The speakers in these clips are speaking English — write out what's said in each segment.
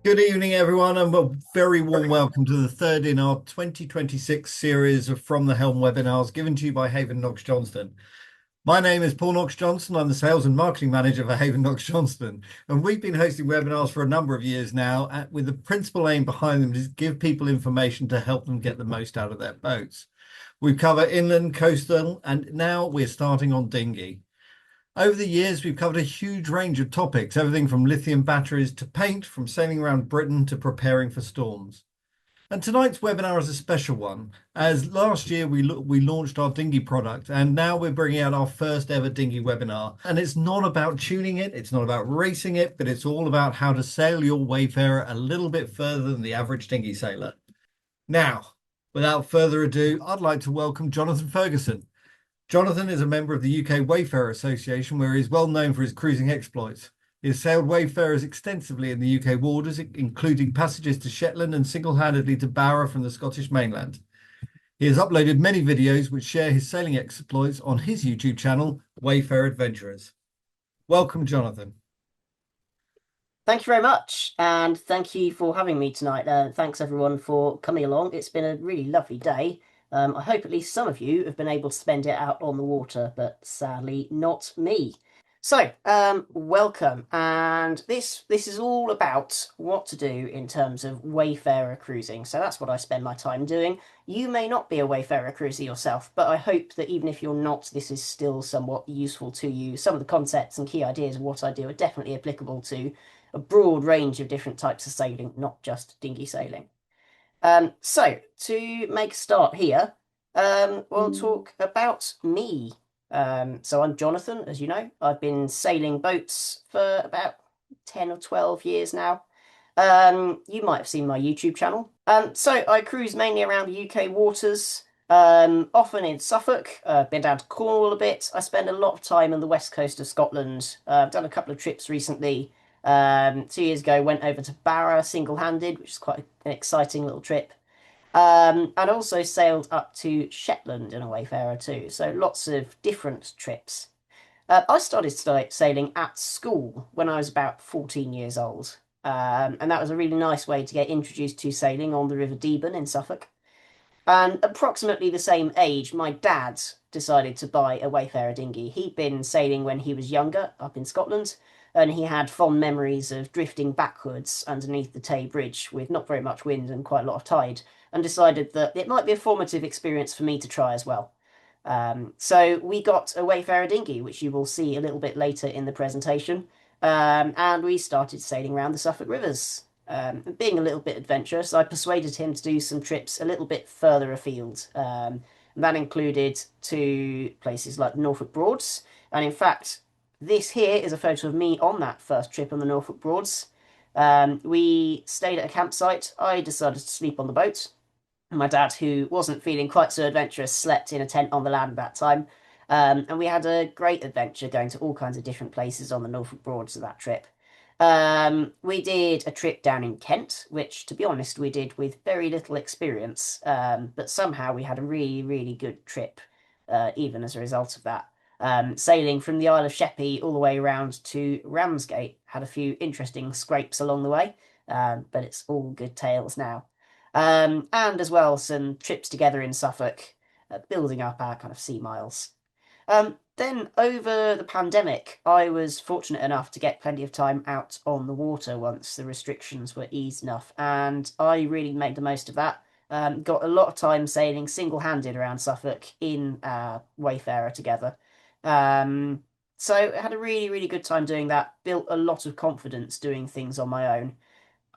Good evening, everyone, and a very warm welcome to the third in our 2026 series of From the Helm webinars given to you by Haven Knox-Johnston. My name is Paul Knox-Johnston. I'm the Sales and Marketing Manager for Haven Knox-Johnston, and we've been hosting webinars for a number of years now with the principal aim behind them to give people information to help them get the most out of their boats. We cover inland, coastal, and now we're starting on dinghy. Over the years, we've covered a huge range of topics, everything from lithium batteries to paint, from sailing around Britain to preparing for storms. And tonight's webinar is a special one, as last year we launched our dinghy product, and now we're bringing out our first ever dinghy webinar. And it's not about tuning it, it's not about racing it, but it's all about how to sail your Wayfarer a little bit further than the average dinghy sailor. Now, without further ado, I'd like to welcome Jonathan Ferguson. Jonathan is a member of the UK Wayfarer Association, where he is well known for his cruising exploits. He has sailed Wayfarers extensively in the UK waters, including passages to Shetland and single-handedly to Barra from the Scottish mainland. He has uploaded many videos which share his sailing exploits on his YouTube channel, Wayfarer Adventurers. Welcome, Jonathan. Thank you very much, and thank you for having me tonight. Thanks everyone for coming along. It's been a really lovely day. I hope at least some of you have been able to spend it out on the water, but sadly not me. So, welcome, and this is all about what to do in terms of Wayfarer cruising. So that's what I spend my time doing. You may not be a Wayfarer cruiser yourself, but I hope that even if you're not, this is still somewhat useful to you. Some of the concepts and key ideas of what I do are definitely applicable to a broad range of different types of sailing, not just dinghy sailing. So to make a start here, we'll talk about me. So I'm Jonathan, as you know. I've been sailing boats for about 10 or 12 years now. You might have seen my YouTube channel. So I cruise mainly around the UK waters, often in Suffolk. Been down to Cornwall a bit. I spend a lot of time on the west coast of Scotland. I've done a couple of trips recently. 2 years ago, went over to Barra single-handed, which is quite an exciting little trip. And also sailed up to Shetland in a Wayfarer too. So lots of different trips. I started sailing at school when I was about 14 years old. And that was a really nice way to get introduced to sailing on the River Deben in Suffolk. And approximately the same age, my dad decided to buy a Wayfarer dinghy. He'd been sailing when he was younger up in Scotland, and he had fond memories of drifting backwards underneath the Tay Bridge with not very much wind and quite a lot of tide, and decided that it might be a formative experience for me to try as well. So we got a Wayfarer dinghy, which you will see a little bit later in the presentation, and we started sailing around the Suffolk rivers. Being a little bit adventurous, I persuaded him to do some trips a little bit further afield. That included to places like Norfolk Broads. And in fact, this here is a photo of me on that first trip on the Norfolk Broads. We stayed at a campsite. I decided to sleep on the boat. My dad, who wasn't feeling quite so adventurous, slept in a tent on the land at that time. And we had a great adventure going to all kinds of different places on the Norfolk Broads of that trip. We did a trip down in Kent, which, to be honest, we did with very little experience, but somehow we had a really, really good trip, even as a result of that. Sailing from the Isle of Sheppey all the way around to Ramsgate had a few interesting scrapes along the way, but it's all good tales now. And as well, some trips together in Suffolk, building up our kind of sea miles. Then over the pandemic, I was fortunate enough to get plenty of time out on the water once the restrictions were eased enough, and I really made the most of that. Got a lot of time sailing single-handed around Suffolk in Wayfarer together. So I had a really, really good time doing that, built a lot of confidence doing things on my own.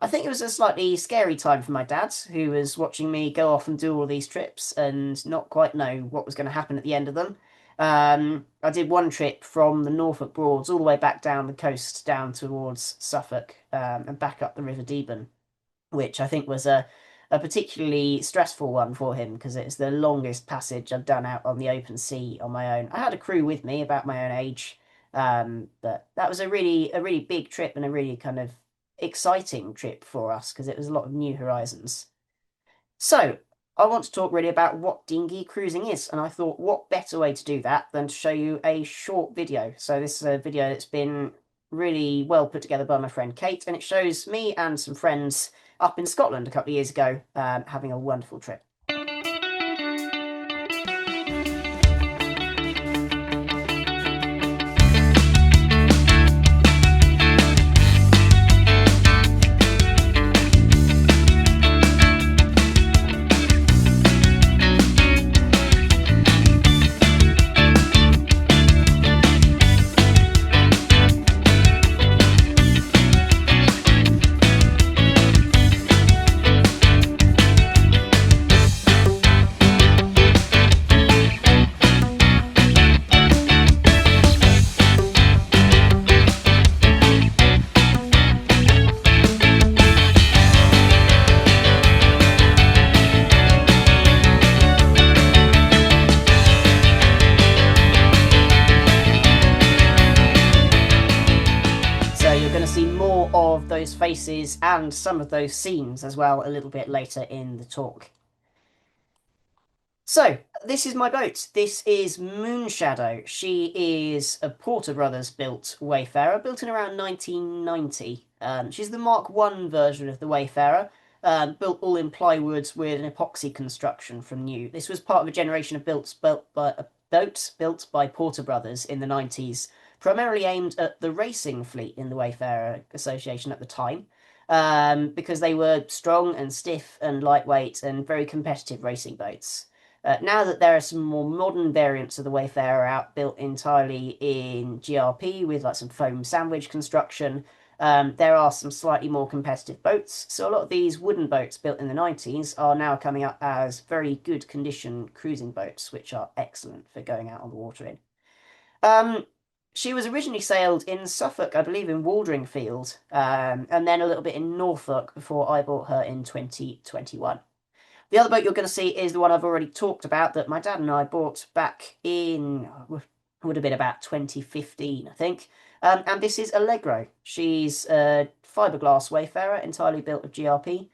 I think it was a slightly scary time for my dad, who was watching me go off and do all these trips and not quite know what was going to happen at the end of them. I did one trip from the Norfolk Broads all the way back down the coast, down towards Suffolk, and back up the River Deben, which I think was a particularly stressful one for him because it's the longest passage I've done out on the open sea on my own. I had a crew with me about my own age, but that was a really big trip and a really kind of exciting trip for us because it was a lot of new horizons. So, I want to talk really about what dinghy cruising is, and I thought what better way to do that than to show you a short video. So this is a video that's been really well put together by my friend Kate, and it shows me and some friends up in Scotland a couple of years ago having a wonderful trip. Those faces and some of those scenes as well a little bit later in the talk. So, this is my boat. This is Moonshadow. She is a Porter Brothers built Wayfarer, built in around 1990. She's the Mark I version of the Wayfarer, built all in plywood with an epoxy construction from new. This was part of a generation of boats built by Porter Brothers in the 90s, primarily aimed at the racing fleet in the Wayfarer Association at the time, because they were strong and stiff and lightweight and very competitive racing boats. Now that there are some more modern variants of the Wayfarer out, built entirely in GRP with like some foam sandwich construction, there are some slightly more competitive boats. So a lot of these wooden boats built in the 90s are now coming up as very good condition cruising boats, which are excellent for going out on the water in. She was originally sailed in Suffolk, I believe, in Waldringfield, and then a little bit in Norfolk before I bought her in 2021. The other boat you're going to see is the one I've already talked about that my dad and I bought back in, would have been about 2015, I think. And this is Allegro. She's a fiberglass Wayfarer, entirely built of GRP,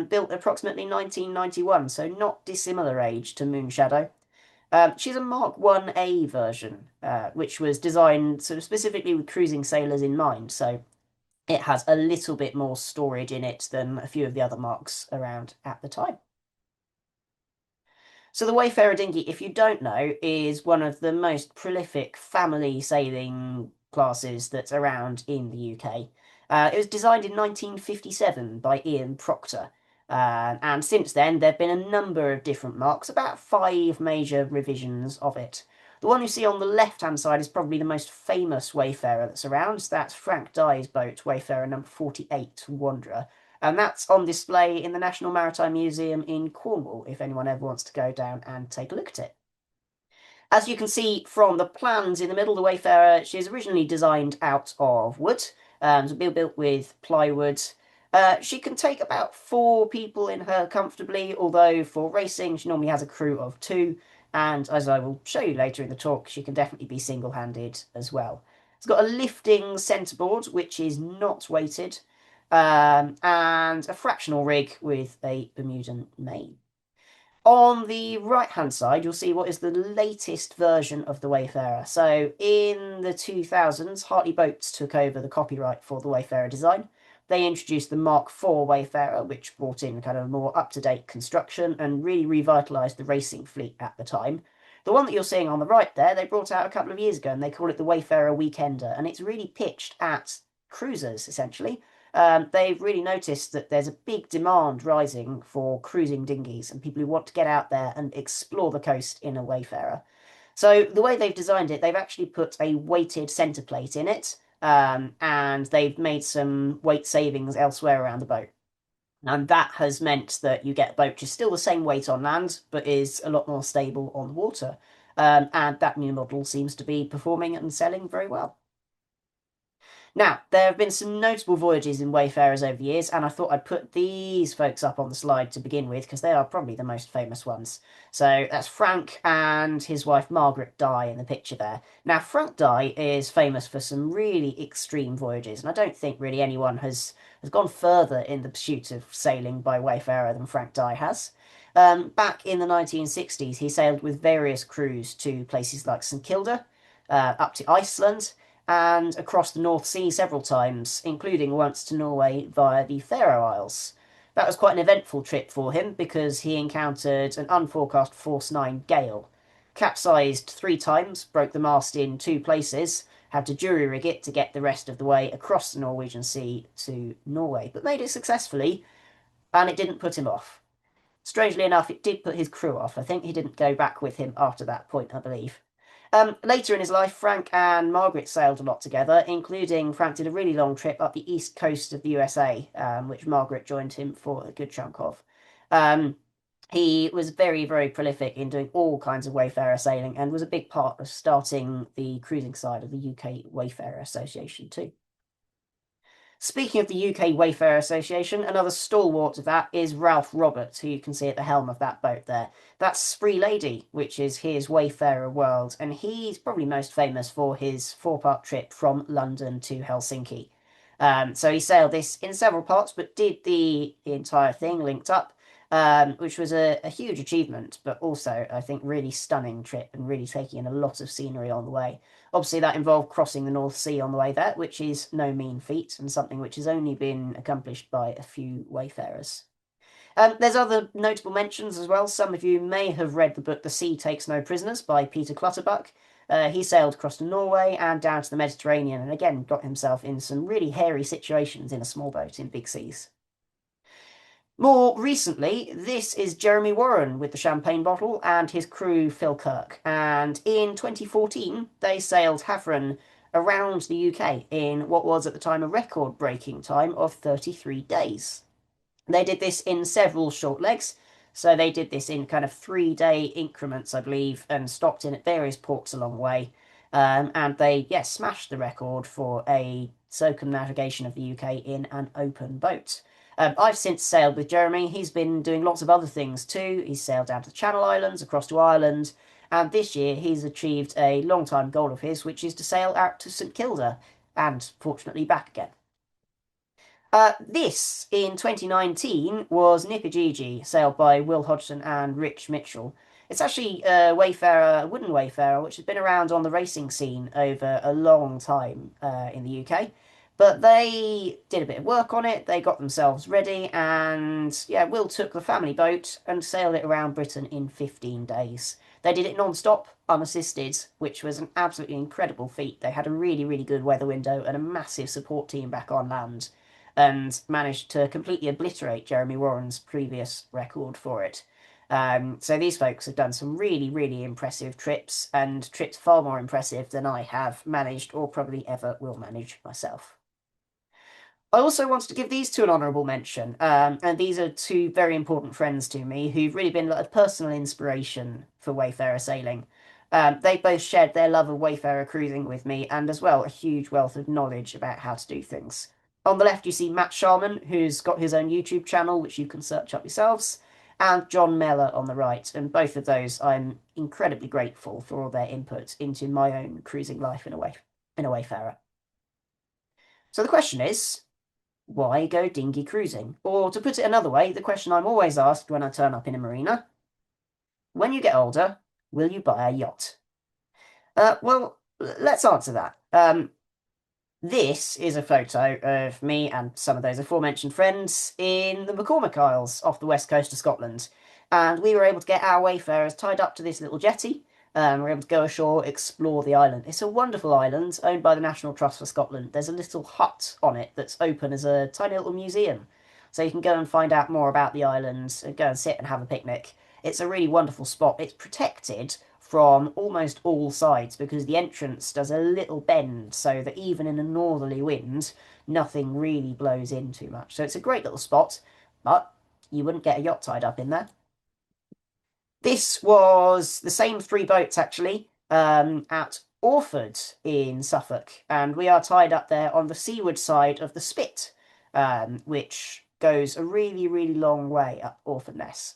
built approximately 1991, so not dissimilar age to Moonshadow. She's a Mark 1A version, which was designed sort of specifically with cruising sailors in mind, so it has a little bit more storage in it than a few of the other Marks around at the time. So the Wayfarer dinghy, if you don't know, is one of the most prolific family sailing classes that's around in the UK. It was designed in 1957 by Ian Proctor. And since then, there have been a number of different marks, about 5 major revisions of it. The one you see on the left-hand side is probably the most famous Wayfarer that's around. That's Frank Dye's boat, Wayfarer number 48, Wanderer. And that's on display in the National Maritime Museum in Cornwall, if anyone ever wants to go down and take a look at it. As you can see from the plans in the middle, the Wayfarer, she was originally designed out of wood, so built with plywood. She can take about 4 people in her comfortably, although for racing she normally has a crew of 2, and as I will show you later in the talk, she can definitely be single-handed as well. It's got a lifting centreboard, which is not weighted, and a fractional rig with a Bermudan main. On the right-hand side, you'll see what is the latest version of the Wayfarer. So in the 2000s, Hartley Boats took over the copyright for the Wayfarer design. They introduced the Mark IV Wayfarer, which brought in kind of a more up-to-date construction and really revitalised the racing fleet at the time. The one that you're seeing on the right there, they brought out a couple of years ago, and they call it the Wayfarer Weekender, and it's really pitched at cruisers, essentially. They've really noticed that there's a big demand rising for cruising dinghies and people who want to get out there and explore the coast in a Wayfarer. So the way they've designed it, they've actually put a weighted centre plate in it, and they've made some weight savings elsewhere around the boat. And that has meant that you get a boat which is still the same weight on land, but is a lot more stable on the water. And that new model seems to be performing and selling very well. Now, there have been some notable voyages in Wayfarers over the years, and I thought I'd put these folks up on the slide to begin with, because they are probably the most famous ones. So that's Frank and his wife Margaret Dye in the picture there. Now, Frank Dye is famous for some really extreme voyages, and I don't think really anyone has gone further in the pursuit of sailing by Wayfarer than Frank Dye has. Back in the 1960s, he sailed with various crews to places like St Kilda, up to Iceland, and across the North Sea several times, including once to Norway via the Faroe Isles. That was quite an eventful trip for him because he encountered an unforecast force 9 gale. Capsized 3 times, broke the mast in 2 places, had to jury rig it to get the rest of the way across the Norwegian Sea to Norway, but made it successfully, and it didn't put him off. Strangely enough, it did put his crew off. I think he didn't go back with him after that point, I believe. Later in his life, Frank and Margaret sailed a lot together, including Frank did a really long trip up the east coast of the USA, which Margaret joined him for a good chunk of. He was very, very prolific in doing all kinds of Wayfarer sailing and was a big part of starting the cruising side of the UK Wayfarer Association too. Speaking of the UK Wayfarer Association, another stalwart of that is Ralph Roberts, who you can see at the helm of that boat there. That's Spree Lady, which is his Wayfarer world, and he's probably most famous for his 4-part trip from London to Helsinki. So he sailed this in several parts, but did the entire thing linked up, which was a huge achievement, but also, I think, really stunning trip and really taking in a lot of scenery on the way. Obviously, that involved crossing the North Sea on the way there, which is no mean feat and something which has only been accomplished by a few wayfarers. There's other notable mentions as well. Some of you may have read the book The Sea Takes No Prisoners by Peter Clutterbuck. He sailed across to Norway and down to the Mediterranean and again got himself in some really hairy situations in a small boat in big seas. More recently, this is Jeremy Warren with the champagne bottle and his crew Phil Kirk. And in 2014, they sailed Havren around the UK in what was at the time a record-breaking time of 33 days. They did this in several short legs. So they did this in kind of 3-day increments, I believe, and stopped in at various ports along the way. And they, yes, smashed the record for a circumnavigation of the UK in an open boat. I've since sailed with Jeremy. He's been doing lots of other things too. He's sailed down to the Channel Islands, across to Ireland, and this year he's achieved a long-time goal of his, which is to sail out to St Kilda, and fortunately back again. This, in 2019, was Nippagigi, sailed by Will Hodgson and Rich Mitchell. It's actually a Wayfarer, a wooden Wayfarer, which has been around on the racing scene over a long time in the UK. But they did a bit of work on it, they got themselves ready, and yeah, Will took the family boat and sailed it around Britain in 15 days. They did it non-stop, unassisted, which was an absolutely incredible feat. They had a really, really good weather window and a massive support team back on land, and managed to completely obliterate Jeremy Warren's previous record for it. So these folks have done some really, really impressive trips, and trips far more impressive than I have managed or probably ever will manage myself. I also wanted to give these two an honourable mention, and these are two very important friends to me who've really been like a personal inspiration for Wayfarer sailing. They both shared their love of Wayfarer cruising with me, and as well a huge wealth of knowledge about how to do things. On the left, you see Matt Sharman, who's got his own YouTube channel, which you can search up yourselves, and John Mellor on the right, and both of those I'm incredibly grateful for all their input into my own cruising life in a Wayfarer. So the question is, why go dinghy cruising? Or to put it another way, the question I'm always asked when I turn up in a marina: when you get older, will you buy a yacht? Well, let's answer that. This is a photo of me and some of those aforementioned friends in the McCormick Isles off the west coast of Scotland. And we were able to get our wayfarers tied up to this little jetty. We were able to go ashore, explore the island. It's a wonderful island owned by the National Trust for Scotland. There's a little hut on it that's open as a tiny little museum. So you can go and find out more about the island, and go and sit and have a picnic. It's a really wonderful spot. It's protected from almost all sides because the entrance does a little bend so that even in a northerly wind, nothing really blows in too much. So it's a great little spot, but you wouldn't get a yacht tied up in there. This was the same 3 boats actually at Orford in Suffolk, and we are tied up there on the seaward side of the Spit, which goes a really, really long way up Orfordness.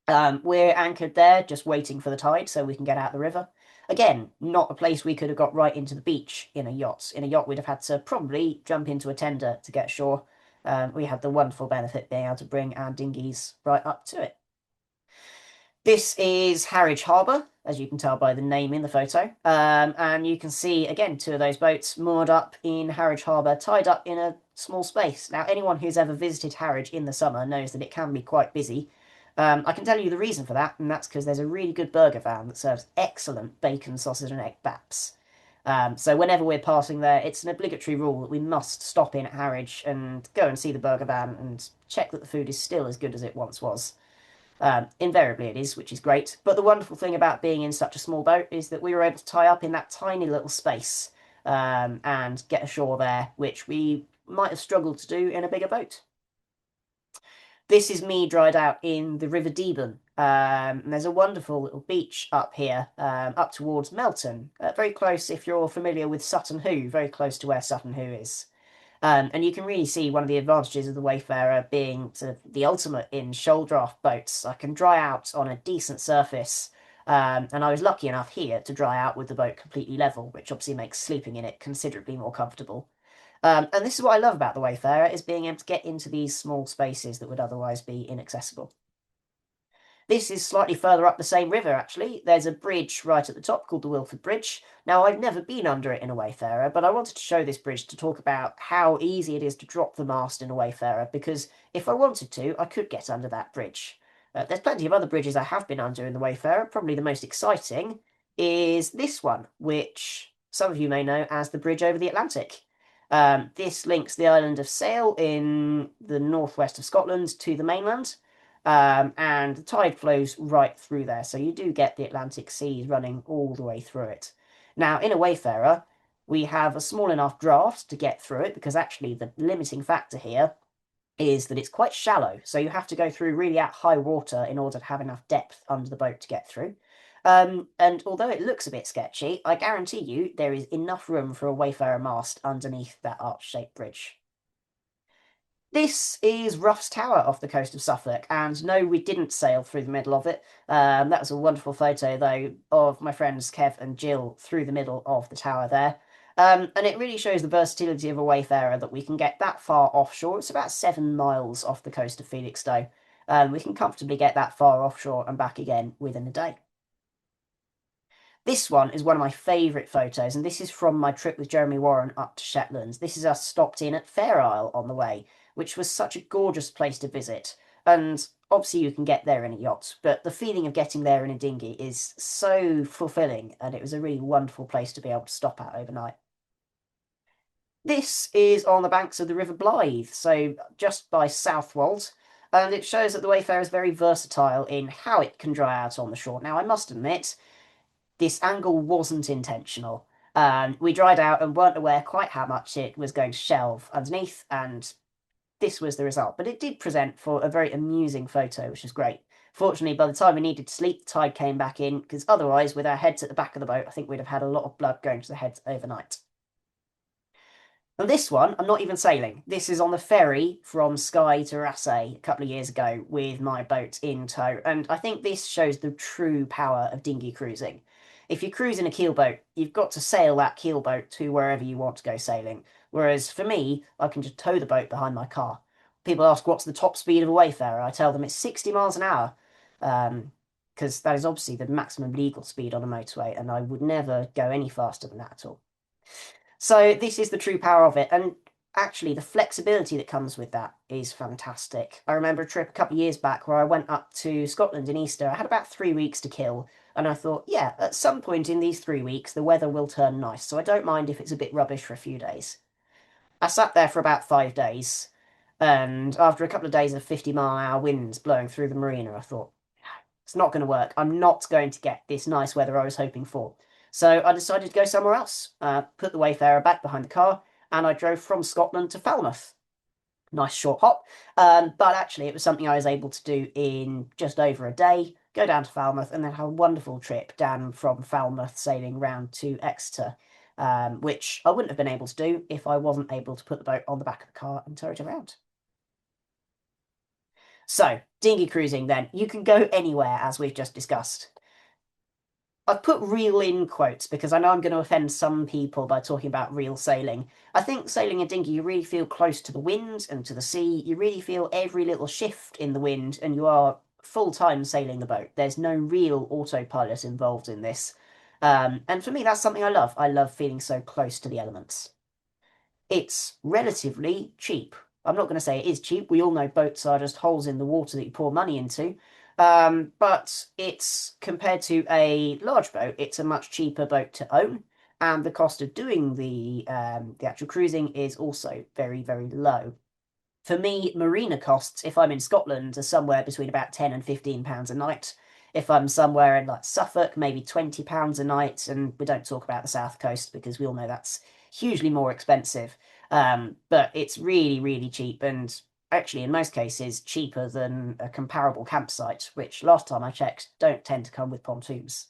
We're anchored there, just waiting for the tide so we can get out the river. Again, not a place we could have got right into the beach in a yacht. In a yacht, we'd have had to probably jump into a tender to get ashore. We had the wonderful benefit being able to bring our dinghies right up to it. This is Harwich Harbour. as you can tell by the name in the photo. And you can see, again, two of those boats moored up in Harwich Harbour, tied up in a small space. Now, anyone who's ever visited Harwich in the summer knows that it can be quite busy. I can tell you the reason for that, and that's because there's a really good burger van that serves excellent bacon, sausage and egg baps. So whenever we're passing there, it's an obligatory rule that we must stop in at Harwich and go and see the burger van and check that the food is still as good as it once was. Invariably it is, which is great. But the wonderful thing about being in such a small boat is that we were able to tie up in that tiny little space and get ashore there, which we might have struggled to do in a bigger boat. This is me dried out in the River Deben. There's a wonderful little beach up here, up towards Melton. Very close, if you're familiar with Sutton Hoo, very close to where Sutton Hoo is. And you can really see one of the advantages of the Wayfarer being sort of the ultimate in shoal draft boats. I can dry out on a decent surface, and I was lucky enough here to dry out with the boat completely level, which obviously makes sleeping in it considerably more comfortable. And this is what I love about the Wayfarer, is being able to get into these small spaces that would otherwise be inaccessible. This is slightly further up the same river, actually. There's a bridge right at the top called the Wilford Bridge. Now, I've never been under it in a Wayfarer, but I wanted to show this bridge to talk about how easy it is to drop the mast in a Wayfarer, because if I wanted to, I could get under that bridge. There's plenty of other bridges I have been under in the Wayfarer. Probably the most exciting is this one, which some of you may know as the Bridge over the Atlantic. This links the island of Sale in the northwest of Scotland to the mainland. And the tide flows right through there, so you do get the Atlantic seas running all the way through it. Now, in a Wayfarer, we have a small enough draft to get through it, because actually the limiting factor here is that it's quite shallow, so you have to go through really at high water in order to have enough depth under the boat to get through. And although it looks a bit sketchy, I guarantee you there is enough room for a Wayfarer mast underneath that arch-shaped bridge. This is Ruff's Tower off the coast of Suffolk, and no, we didn't sail through the middle of it. That was a wonderful photo, though, of my friends Kev and Jill through the middle of the tower there. And it really shows the versatility of a Wayfarer that we can get that far offshore. It's about 7 miles off the coast of Felixstowe. We can comfortably get that far offshore and back again within a day. This one is one of my favourite photos, and this is from my trip with Jeremy Warren up to Shetland. This is us stopped in at Fair Isle on the way, which was such a gorgeous place to visit. And obviously you can get there in a yacht, but the feeling of getting there in a dinghy is so fulfilling, and it was a really wonderful place to be able to stop at overnight. This is on the banks of the River Blythe, so just by Southwold, and it shows that the Wayfarer is very versatile in how it can dry out on the shore. Now, I must admit, this angle wasn't intentional. We dried out and weren't aware quite how much it was going to shelve underneath, and this was the result. But it did present for a very amusing photo, which is great. Fortunately, by the time we needed to sleep, the tide came back in, because otherwise, with our heads at the back of the boat, I think we'd have had a lot of blood going to the heads overnight. And this one, I'm not even sailing. This is on the ferry from Skye to Raasay a couple of years ago with my boat in tow. And I think this shows the true power of dinghy cruising. If you cruise in a keelboat, you've got to sail that keelboat to wherever you want to go sailing. Whereas for me, I can just tow the boat behind my car. People ask what's the top speed of a Wayfarer. I tell them it's 60 miles an hour. Because that is obviously the maximum legal speed on a motorway, and I would never go any faster than that at all. So this is the true power of it, and actually the flexibility that comes with that is fantastic. I remember a trip a couple of years back where I went up to Scotland in Easter. I had about 3 weeks to kill, and I thought, yeah, at some point in these 3 weeks the weather will turn nice, so I don't mind if it's a bit rubbish for a few days. I sat there for about 5 days, and after a couple of days of 50-mile-an-hour winds blowing through the marina, I thought, it's not going to work. I'm not going to get this nice weather I was hoping for. So I decided to go somewhere else, put the Wayfarer back behind the car, and I drove from Scotland to Falmouth. Nice short hop, but actually it was something I was able to do in just over a day, go down to Falmouth, and then have a wonderful trip down from Falmouth sailing round to Exeter, which I wouldn't have been able to do if I wasn't able to put the boat on the back of the car and tow it around. So, dinghy cruising then, you can go anywhere, as we've just discussed. I've put real in quotes because I know I'm going to offend some people by talking about real sailing. I think sailing a dinghy, you really feel close to the wind and to the sea. You really feel every little shift in the wind, and you are full-time sailing the boat. There's no real autopilot involved in this. And for me, that's something I love. I love feeling so close to the elements. It's relatively cheap. I'm not going to say it is cheap. We all know boats are just holes in the water that you pour money into. But it's compared to a large boat, it's a much cheaper boat to own. And the cost of doing the actual cruising is also very, very low. For me, marina costs, if I'm in Scotland, are somewhere between about £10 and £15 a night. If I'm somewhere in like Suffolk, maybe £20 a night, and we don't talk about the south coast because we all know that's hugely more expensive. But it's really, really cheap, and actually in most cases cheaper than a comparable campsite, which last time I checked don't tend to come with pontoons.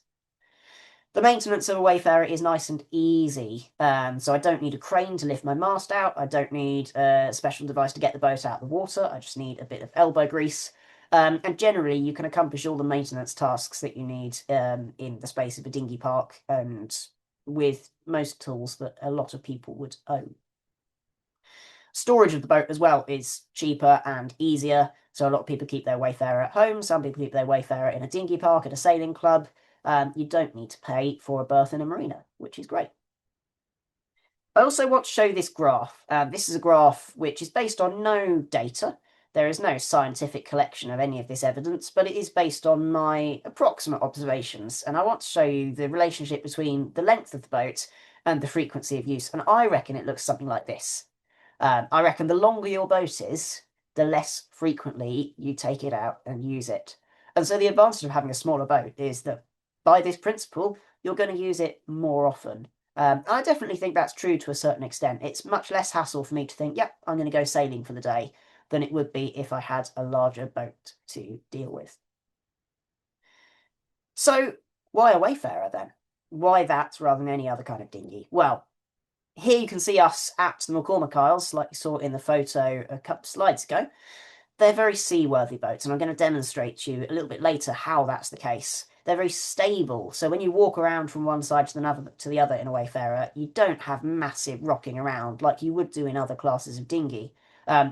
The maintenance of a Wayfarer is nice and easy, so I don't need a crane to lift my mast out. I don't need a special device to get the boat out of the water. I just need a bit of elbow grease. And generally, you can accomplish all the maintenance tasks that you need in the space of a dinghy park and with most tools that a lot of people would own. Storage of the boat as well is cheaper and easier. So a lot of people keep their Wayfarer at home. Some people keep their Wayfarer in a dinghy park at a sailing club. You don't need to pay for a berth in a marina, which is great. I also want to show you this graph. This is a graph which is based on no data. There is no scientific collection of any of this evidence, but it is based on my approximate observations. And I want to show you the relationship between the length of the boat and the frequency of use. And I reckon it looks something like this. I reckon the longer your boat is, the less frequently you take it out and use it. And so the advantage of having a smaller boat is that by this principle, you're going to use it more often. I definitely think that's true to a certain extent. It's much less hassle for me to think, yep, I'm going to go sailing for the day, than it would be if I had a larger boat to deal with. So why a Wayfarer then? Why that rather than any other kind of dinghy? Well, here you can see us at the McCormick Isles, like you saw in the photo a couple of slides ago. They're very seaworthy boats, and I'm going to demonstrate to you a little bit later how that's the case. They're very stable, so when you walk around from one side to the other in a Wayfarer, you don't have massive rocking around like you would do in other classes of dinghy.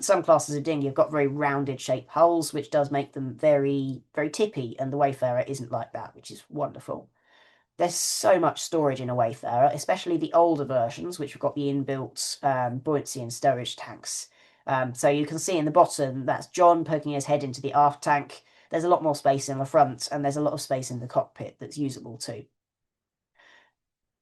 Some classes of dinghy have got very rounded shaped hulls, which does make them very, very tippy, and the Wayfarer isn't like that, which is wonderful. There's so much storage in a Wayfarer, especially the older versions, which have got the inbuilt buoyancy and stowage tanks. So you can see in the bottom, that's John poking his head into the aft tank. There's a lot more space in the front, and there's a lot of space in the cockpit that's usable too.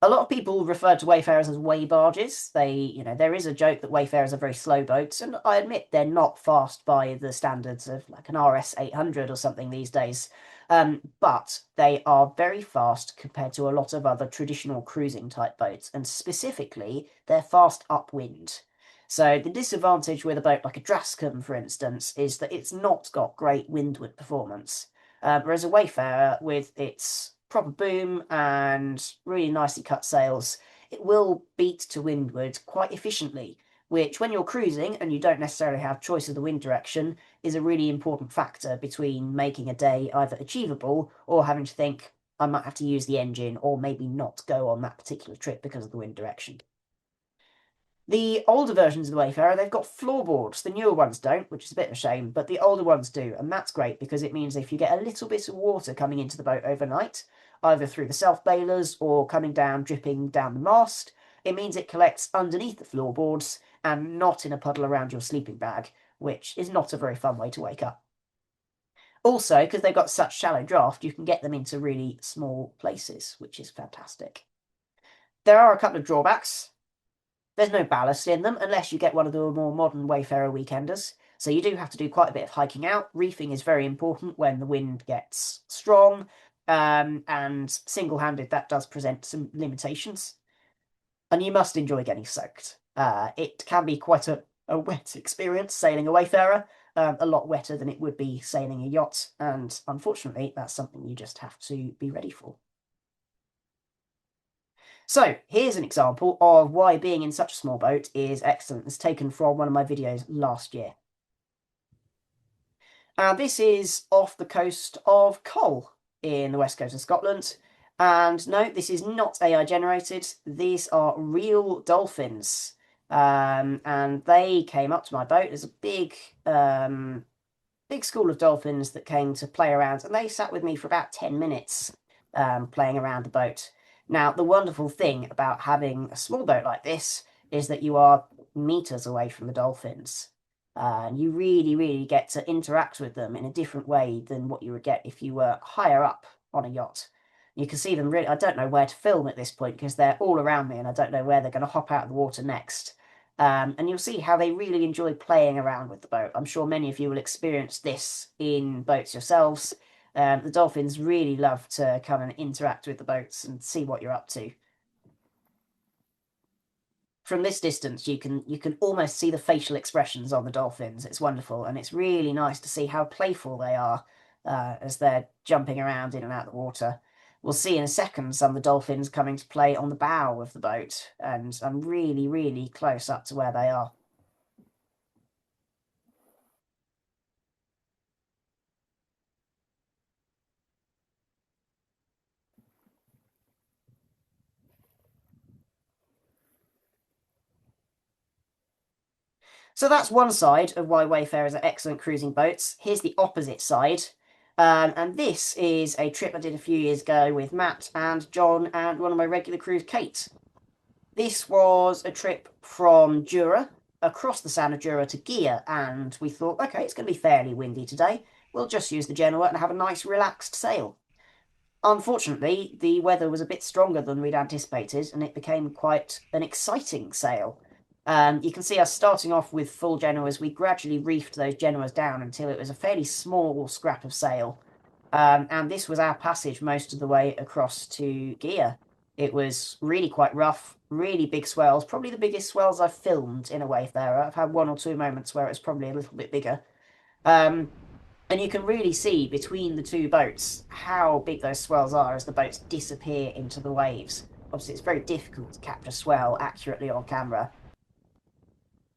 A lot of people refer to Wayfarers as way barges. There is a joke that Wayfarers are very slow boats, and I admit they're not fast by the standards of like an RS 800 or something these days. But they are very fast compared to a lot of other traditional cruising type boats, and specifically, they're fast upwind. So the disadvantage with a boat like a Drascombe, for instance, is that it's not got great windward performance. Whereas a Wayfarer, with its proper boom and really nicely cut sails, it will beat to windward quite efficiently, which when you're cruising and you don't necessarily have choice of the wind direction is a really important factor between making a day either achievable or having to think, I might have to use the engine or maybe not go on that particular trip because of the wind direction. The older versions of the Wayfarer, they've got floorboards. The newer ones don't, which is a bit of a shame, but the older ones do, and that's great because it means if you get a little bit of water coming into the boat overnight, either through the self-bailers or coming down, dripping down the mast, it means it collects underneath the floorboards and not in a puddle around your sleeping bag, which is not a very fun way to wake up. Also, because they've got such shallow draft, you can get them into really small places, which is fantastic. There are a couple of drawbacks. There's no ballast in them unless you get one of the more modern Wayfarer weekenders. So you do have to do quite a bit of hiking out. Reefing is very important when the wind gets strong, and single-handed that does present some limitations. And you must enjoy getting soaked. It can be quite a wet experience sailing a Wayfarer, a lot wetter than it would be sailing a yacht, and unfortunately that's something you just have to be ready for. So here's an example of why being in such a small boat is excellent. It's taken from one of my videos last year. This is off the coast of Col in the west coast of Scotland. And no, this is not AI generated. These are real dolphins. And they came up to my boat. There's a big big school of dolphins that came to play around, and they sat with me for about 10 minutes playing around the boat. Now, the wonderful thing about having a small boat like this is that you are meters away from the dolphins. And you really, really get to interact with them in a different way than what you would get if you were higher up on a yacht. You can see them really. I don't know where to film at this point because they're all around me and I don't know where they're going to hop out of the water next. And you'll see how they really enjoy playing around with the boat. I'm sure many of you will experience this in boats yourselves. The dolphins really love to come and interact with the boats and see what you're up to. From this distance, you can almost see the facial expressions on the dolphins. It's wonderful, and it's really nice to see how playful they are as they're jumping around in and out of the water. We'll see in a second some of the dolphins coming to play on the bow of the boat, and I'm really, really close up to where they are. So that's one side of why Wayfarers are excellent cruising boats. Here's the opposite side. And this is a trip I did a few years ago with Matt and John and one of my regular crews, Kate. This was a trip from Jura, across the Sound of Jura to Gia, and we thought, okay, it's going to be fairly windy today. We'll just use the Genoa and have a nice relaxed sail. Unfortunately, the weather was a bit stronger than we'd anticipated, and it became quite an exciting sail. You can see us starting off with full Genoas. We gradually reefed those Genoas down until it was a fairly small scrap of sail. And this was our passage most of the way across to Gia. It was really quite rough, really big swells, probably the biggest swells I've filmed in a Wayfarer. I've had one or two moments where it's probably a little bit bigger. And you can really see between the two boats how big those swells are as the boats disappear into the waves. Obviously, it's very difficult to capture swell accurately on camera.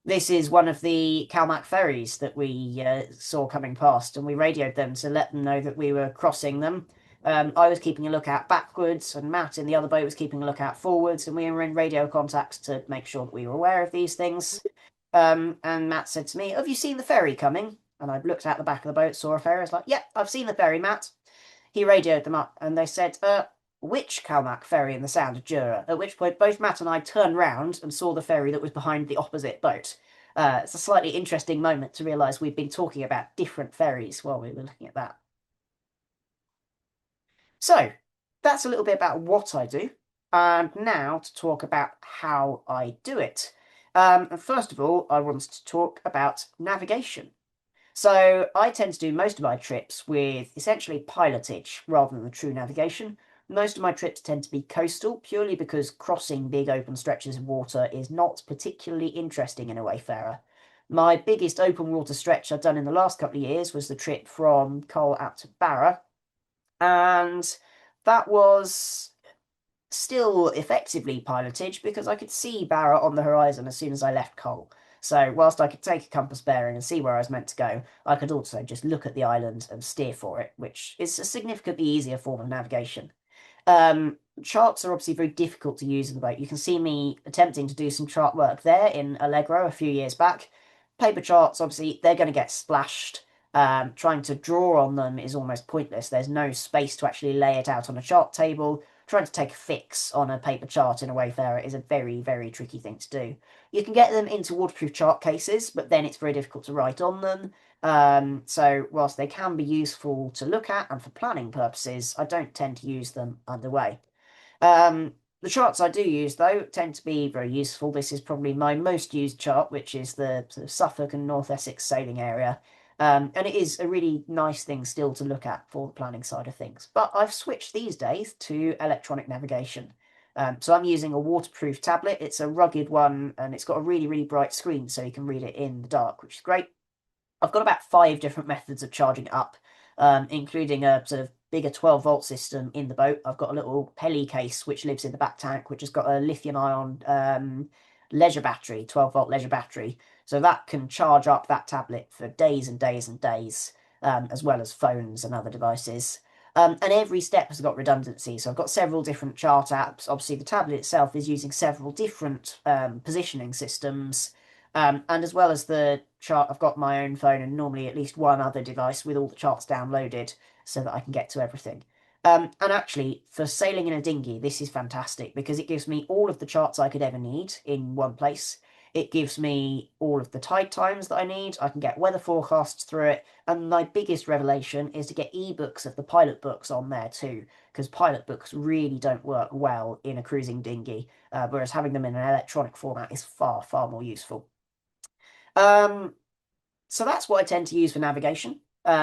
This is one of the Calmac ferries that we saw coming past, and we radioed them to let them know that we were crossing them. I was keeping a lookout backwards, and Matt in the other boat was keeping a lookout forwards, and we were in radio contact to make sure that we were aware of these things. And Matt said to me, "Have you seen the ferry coming?" And I looked out the back of the boat, saw a ferry. I was like, "Yep, I've seen the ferry, Matt." He radioed them up, and they said, "Which Calmac ferry in the Sound of Jura?" At which point, both Matt and I turned round and saw the ferry that was behind the opposite boat. It's a slightly interesting moment to realise we've been talking about different ferries while we were looking at that. So, that's a little bit about what I do. And now to talk about how I do it. First of all, I wanted to talk about navigation. So I tend to do most of my trips with essentially pilotage rather than the true navigation. Most of my trips tend to be coastal purely because crossing big open stretches of water is not particularly interesting in a Wayfarer. My biggest open water stretch I've done in the last couple of years was the trip from Cornwall out to Barra, and that was still effectively pilotage because I could see Barra on the horizon as soon as I left Cole. So whilst I could take a compass bearing and see where I was meant to go, I could also just look at the island and steer for it, which is a significantly easier form of navigation. Charts are obviously very difficult to use in the boat. You can see me attempting to do some chart work there in Allegro a few years back. Paper charts, obviously, they're going to get splashed. Trying to draw on them is almost pointless. There's no space to actually lay it out on a chart table. Trying to take a fix on a paper chart in a Wayfarer is a very, very tricky thing to do. You can get them into waterproof chart cases, but then it's very difficult to write on them. So whilst they can be useful to look at and for planning purposes, I don't tend to use them underway. The charts I do use, though, tend to be very useful. This is probably my most used chart, which is the sort of Suffolk and North Essex sailing area. And it is a really nice thing still to look at for the planning side of things. But I've switched these days to electronic navigation. So I'm using a waterproof tablet. It's a rugged one, and it's got a really, really bright screen, so you can read it in the dark, which is great. I've got about 5 different methods of charging it up, including a sort of bigger 12-volt system in the boat. I've got a little Peli case which lives in the back tank, which has got a lithium-ion leisure battery, 12-volt leisure battery. So that can charge up that tablet for days and days and days, as well as phones and other devices. And every step has got redundancy. So I've got several different chart apps. Obviously, the tablet itself is using several different positioning systems. And as well as the chart, I've got my own phone and normally at least one other device with all the charts downloaded so that I can get to everything. And actually, for sailing in a dinghy, this is fantastic because it gives me all of the charts I could ever need in one place. It gives me all of the tide times that I need. I can get weather forecasts through it. And my biggest revelation is to get ebooks of the pilot books on there too, because pilot books really don't work well in a cruising dinghy, whereas having them in an electronic format is far, far more useful. Um, so that's what I tend to use for navigation.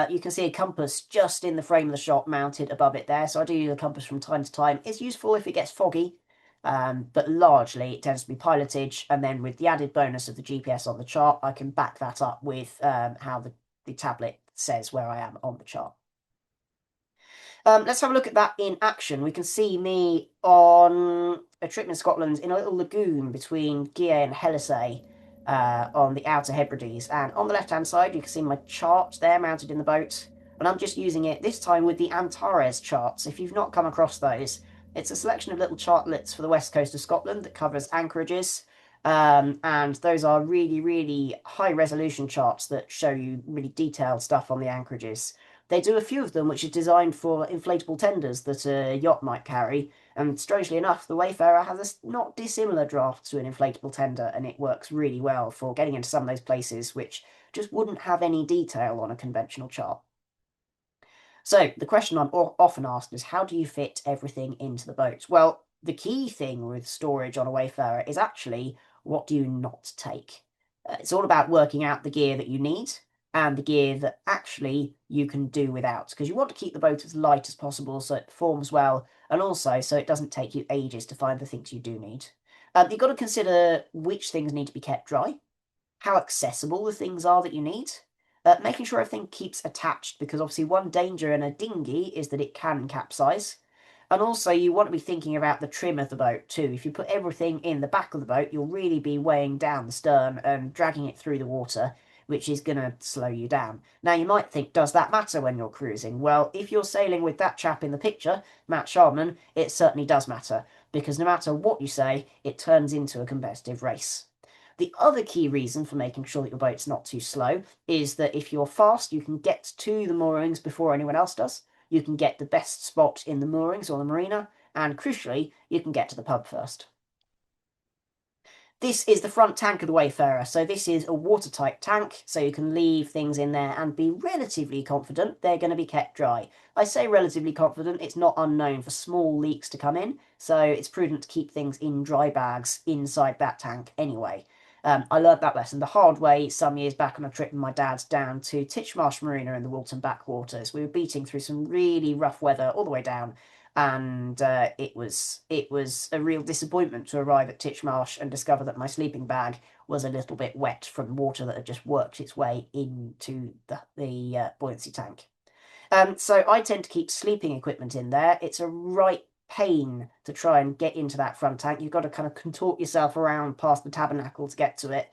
You can see a compass just in the frame of the shot mounted above it there. So I do use a compass from time to time. It's useful if it gets foggy, but largely it tends to be pilotage. And then with the added bonus of the GPS on the chart, I can back that up with how the tablet says where I am on the chart. Let's have a look at that in action. We can see me on a trip in Scotland in a little lagoon between Gigha and Hellisay on the Outer Hebrides. And on the left-hand side, you can see my chart there mounted in the boat. And I'm just using it this time with the Antares charts. If you've not come across those, it's a selection of little chartlets for the west coast of Scotland that covers anchorages. And those are really, really high-resolution charts that show you really detailed stuff on the anchorages. They do a few of them which are designed for inflatable tenders that a yacht might carry, and strangely enough, the Wayfarer has a not dissimilar draft to an inflatable tender, and it works really well for getting into some of those places which just wouldn't have any detail on a conventional chart. So the question I'm often asked is, how do you fit everything into the boat? Well, the key thing with storage on a Wayfarer is actually, what do you not take? It's all about working out the gear that you need and the gear that actually you can do without, because you want to keep the boat as light as possible so it performs well, and also so it doesn't take you ages to find the things you do need. You've got to consider which things need to be kept dry, how accessible the things are that you need, making sure everything keeps attached, because obviously one danger in a dinghy is that it can capsize. And also you want to be thinking about the trim of the boat too. If you put everything in the back of the boat, you'll really be weighing down the stern and dragging it through the water, which is going to slow you down. Now you might think, does that matter when you're cruising? Well, if you're sailing with that chap in the picture, Matt Sharman, it certainly does matter, because no matter what you say, it turns into a competitive race. The other key reason for making sure that your boat's not too slow is that if you're fast, you can get to the moorings before anyone else does. You can get the best spot in the moorings or the marina, and crucially, you can get to the pub first. This is the front tank of the Wayfarer. So this is a watertight tank, so you can leave things in there and be relatively confident they're going to be kept dry. I say relatively confident, it's not unknown for small leaks to come in, so it's prudent to keep things in dry bags inside that tank anyway. I learned that lesson the hard way some years back on a trip with my dad down to Titchmarsh Marina in the Walton backwaters. We were beating through some really rough weather all the way down, and it was a real disappointment to arrive at Titchmarsh and discover that my sleeping bag was a little bit wet from water that had just worked its way into the buoyancy tank. So I tend to keep sleeping equipment in there. It's a right pain to try and get into that front tank. You've got to kind of contort yourself around past the tabernacle to get to it.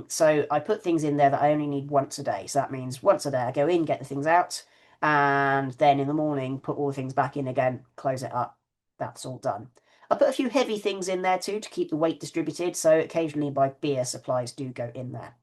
So I put things in there that I only need once a day. So that means once a day I go in, get the things out, and then in the morning put all the things back in again, close it up. That's all done. I put a few heavy things in there too to keep the weight distributed, so occasionally my beer supplies do go in there.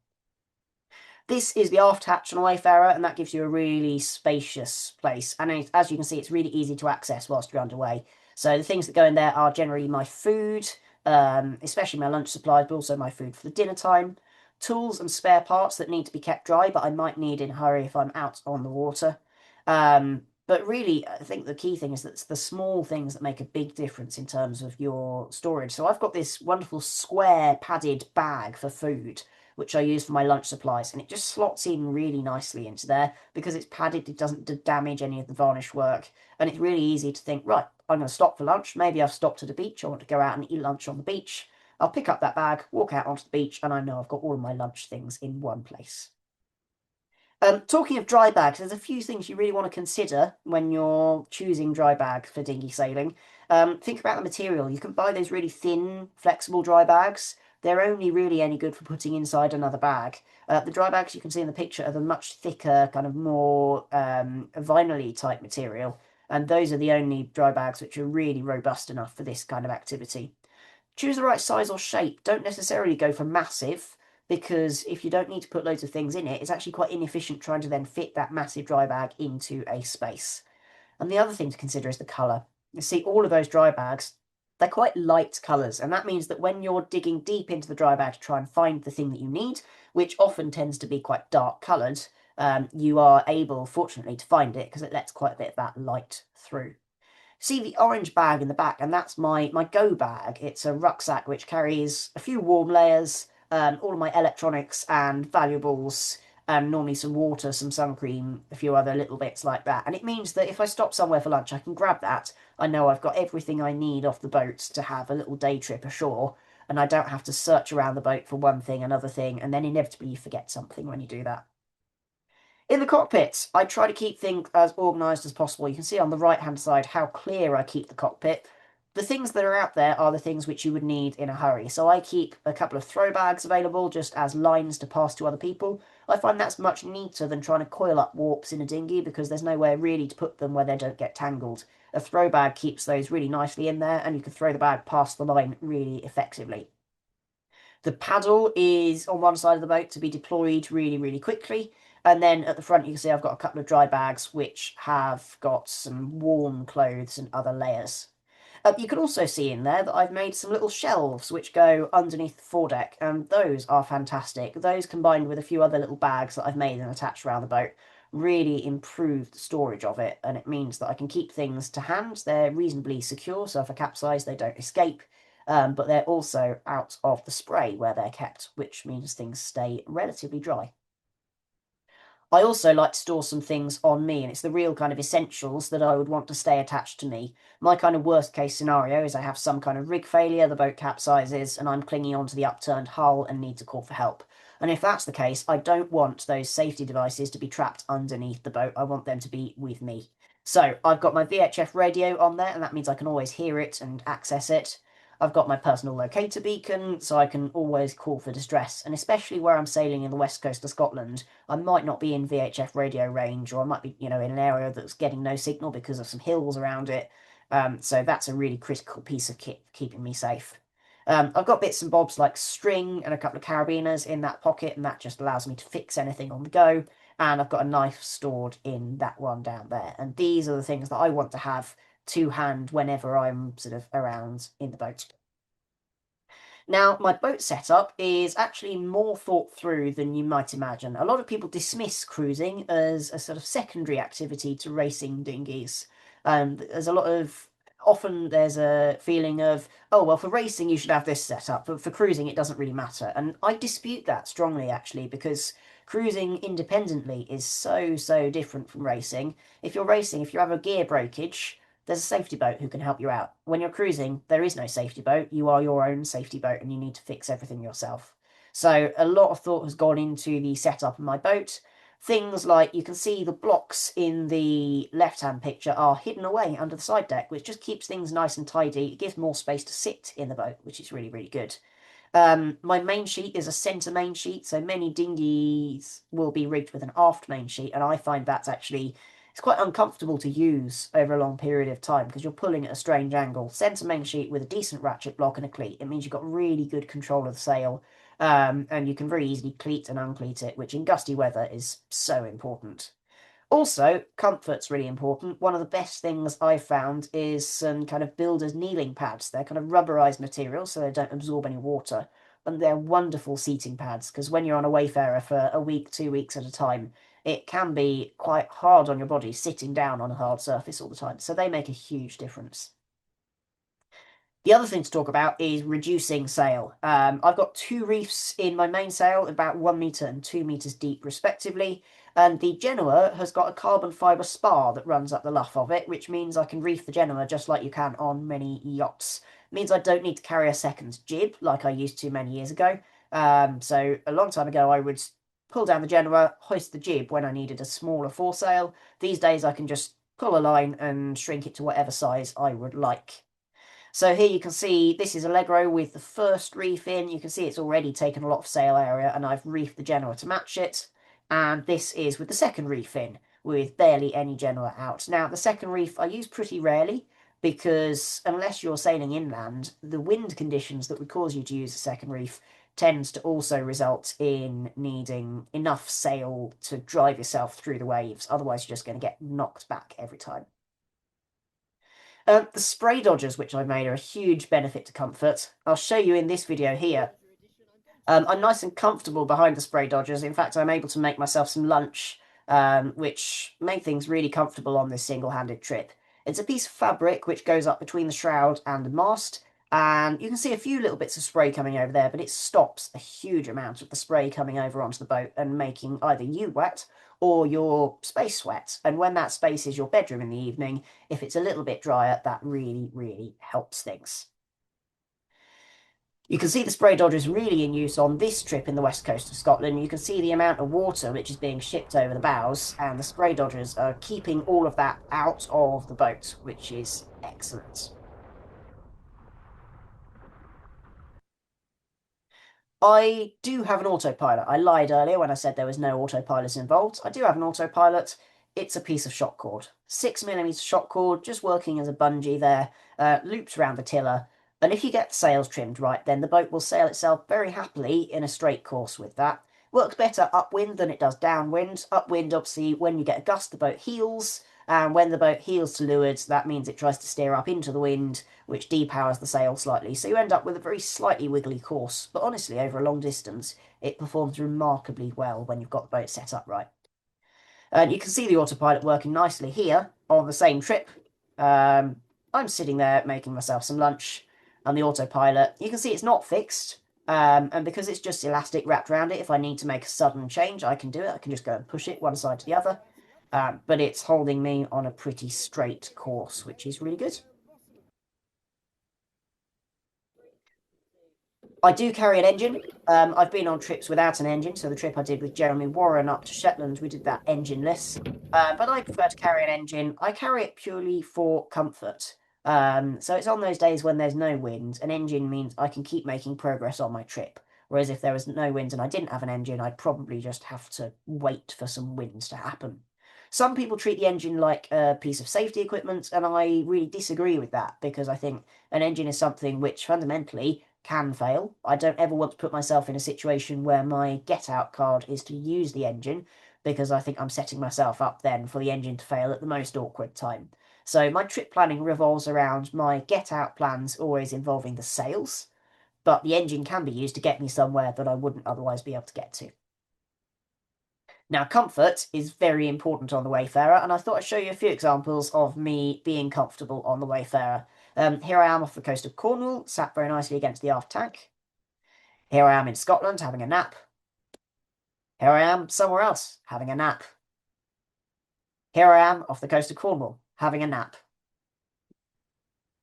This is the aft hatch on a Wayfarer, and that gives you a really spacious place. And as you can see, it's really easy to access whilst you're underway. So the things that go in there are generally my food, especially my lunch supplies, but also my food for the dinner time, tools and spare parts that need to be kept dry, but I might need in a hurry if I'm out on the water. But really, I think the key thing is that it's the small things that make a big difference in terms of your storage. So I've got this wonderful square padded bag for food, which I use for my lunch supplies, and it just slots in really nicely into there because it's padded, it doesn't damage any of the varnish work, and it's really easy to think, right, I'm going to stop for lunch, maybe I've stopped at a beach, I want to go out and eat lunch on the beach, I'll pick up that bag, walk out onto the beach, and I know I've got all of my lunch things in one place. Talking of dry bags, there's a few things you really want to consider when you're choosing dry bag for dinghy sailing. Think about the material. You can buy those really thin, flexible dry bags. They're only really any good for putting inside another bag. The dry bags you can see in the picture are the much thicker, kind of more vinyl-y type material, and those are the only dry bags which are really robust enough for this kind of activity. Choose the right size or shape. Don't necessarily go for massive, because if you don't need to put loads of things in it, it's actually quite inefficient trying to then fit that massive dry bag into a space. And the other thing to consider is the colour. You see, all of those dry bags, they're quite light colours, and that means that when you're digging deep into the dry bag to try and find the thing that you need, which often tends to be quite dark coloured, you are able, fortunately, to find it because it lets quite a bit of that light through. See the orange bag in the back, and that's my go bag. It's a rucksack which carries a few warm layers, all of my electronics and valuables, normally some water, some sun cream, a few other little bits like that. And it means that if I stop somewhere for lunch, I can grab that. I know I've got everything I need off the boat to have a little day trip ashore, and I don't have to search around the boat for one thing, another thing, and then inevitably you forget something when you do that. In the cockpit, I try to keep things as organised as possible. You can see on the right-hand side how clear I keep the cockpit. The things that are out there are the things which you would need in a hurry. So I keep a couple of throw bags available just as lines to pass to other people. I find that's much neater than trying to coil up warps in a dinghy because there's nowhere really to put them where they don't get tangled. A throw bag keeps those really nicely in there, and you can throw the bag past the line really effectively. The paddle is on one side of the boat to be deployed really, really quickly. And then at the front, you can see I've got a couple of dry bags which have got some warm clothes and other layers. You can also see in there that I've made some little shelves which go underneath the foredeck, and those are fantastic. Those combined with a few other little bags that I've made and attached around the boat really improve the storage of it, and it means that I can keep things to hand. They're reasonably secure, so if I capsize, they don't escape. But they're also out of the spray where they're kept, which means things stay relatively dry. I also like to store some things on me, and it's the real kind of essentials that I would want to stay attached to me. My kind of worst case scenario is I have some kind of rig failure, the boat capsizes, and I'm clinging onto the upturned hull and need to call for help. And if that's the case, I don't want those safety devices to be trapped underneath the boat. I want them to be with me. So I've got my VHF radio on there, and that means I can always hear it and access it. I've got my personal locator beacon, so I can always call for distress, and especially where I'm sailing in the west coast of Scotland, I might not be in VHF radio range, or I might be, in an area that's getting no signal because of some hills around it. So that's a really critical piece of kit for keeping me safe. I've got bits and bobs like string and a couple of carabiners in that pocket, and that just allows me to fix anything on the go. And I've got a knife stored in that one down there. And these are the things that I want to have to hand whenever I'm sort of around in the boat. Now, my boat setup is actually more thought through than you might imagine. A lot of people dismiss cruising as a sort of secondary activity to racing dinghies. There's a lot of often there's a feeling of, oh, well, for racing you should have this setup, but for cruising it doesn't really matter. And I dispute that strongly, actually, because cruising independently is so, so different from racing. If you're racing, if you have a gear breakage, there's a safety boat who can help you out. When you're cruising, there is no safety boat. You are your own safety boat and you need to fix everything yourself. So a lot of thought has gone into the setup of my boat. Things like you can see the blocks in the left-hand picture are hidden away under the side deck, which just keeps things nice and tidy. It gives more space to sit in the boat, which is really, really good. My main sheet is a centre main sheet, so many dinghies will be rigged with an aft main sheet, and I find that's actually it's quite uncomfortable to use over a long period of time because you're pulling at a strange angle. Centre main sheet with a decent ratchet block and a cleat, it means you've got really good control of the sail, and you can very easily cleat and uncleat it, which in gusty weather is so important. Also, comfort's really important. One of the best things I've found is some kind of builder's kneeling pads. They're kind of rubberized material, so they don't absorb any water. And they're wonderful seating pads, because when you're on a Wayfarer for a week, 2 weeks at a time, it can be quite hard on your body sitting down on a hard surface all the time. So they make a huge difference. The other thing to talk about is reducing sail. I've got two reefs in my mainsail, about 1 metre and 2 metres deep, respectively. And the Genoa has got a carbon fibre spar that runs up the luff of it, which means I can reef the Genoa just like you can on many yachts. It means I don't need to carry a second jib like I used to many years ago. So a long time ago, I would pull down the Genoa, hoist the jib when I needed a smaller foresail. These days, I can just pull a line and shrink it to whatever size I would like. So here you can see this is Allegro with the first reef in. You can see it's already taken a lot of sail area and I've reefed the Genoa to match it. And this is with the second reef in with barely any Genoa out. Now the second reef I use pretty rarely because unless you're sailing inland, the wind conditions that would cause you to use a second reef tends to also result in needing enough sail to drive yourself through the waves. Otherwise, you're just going to get knocked back every time. The spray dodgers, which I made, are a huge benefit to comfort. I'll show you in this video here. I'm nice and comfortable behind the spray dodgers. In fact, I'm able to make myself some lunch, which made things really comfortable on this single-handed trip. It's a piece of fabric which goes up between the shroud and the mast, and you can see a few little bits of spray coming over there, but it stops a huge amount of the spray coming over onto the boat and making either you wet or your space wet. And when that space is your bedroom in the evening, if it's a little bit drier, that really, really helps things. You can see the spray dodger is really in use on this trip in the west coast of Scotland. You can see the amount of water which is being shipped over the bows, and the spray dodgers are keeping all of that out of the boat, which is excellent. I do have an autopilot. I lied earlier when I said there was no autopilot involved. I do have an autopilot. It's a piece of shock cord. 6mm shock cord, just working as a bungee there, looped around the tiller. And if you get the sails trimmed right, then the boat will sail itself very happily in a straight course with that. Works better upwind than it does downwind. Upwind, obviously, when you get a gust, the boat heels. And when the boat heels to leeward, that means it tries to steer up into the wind, which depowers the sail slightly. So you end up with a very slightly wiggly course. But honestly, over a long distance, it performs remarkably well when you've got the boat set up right. And you can see the autopilot working nicely here on the same trip. I'm sitting there making myself some lunch, and the autopilot, you can see it's not fixed. And because it's just elastic wrapped around it, if I need to make a sudden change, I can do it. I can just go and push it one side to the other. But it's holding me on a pretty straight course, which is really good. I do carry an engine. I've been on trips without an engine, so the trip I did with Jeremy Warren up to Shetland, we did that engineless. But I prefer to carry an engine. I carry it purely for comfort. So it's on those days when there's no wind. An engine means I can keep making progress on my trip. Whereas if there was no wind and I didn't have an engine, I'd probably just have to wait for some winds to happen. Some people treat the engine like a piece of safety equipment, and I really disagree with that because I think an engine is something which fundamentally can fail. I don't ever want to put myself in a situation where my get out card is to use the engine because I think I'm setting myself up then for the engine to fail at the most awkward time. So my trip planning revolves around my get out plans always involving the sails, but the engine can be used to get me somewhere that I wouldn't otherwise be able to get to. Now, comfort is very important on the Wayfarer, and I thought I'd show you a few examples of me being comfortable on the Wayfarer. Here I am off the coast of Cornwall, sat very nicely against the aft tank. Here I am in Scotland, having a nap. Here I am somewhere else, having a nap. Here I am off the coast of Cornwall, having a nap.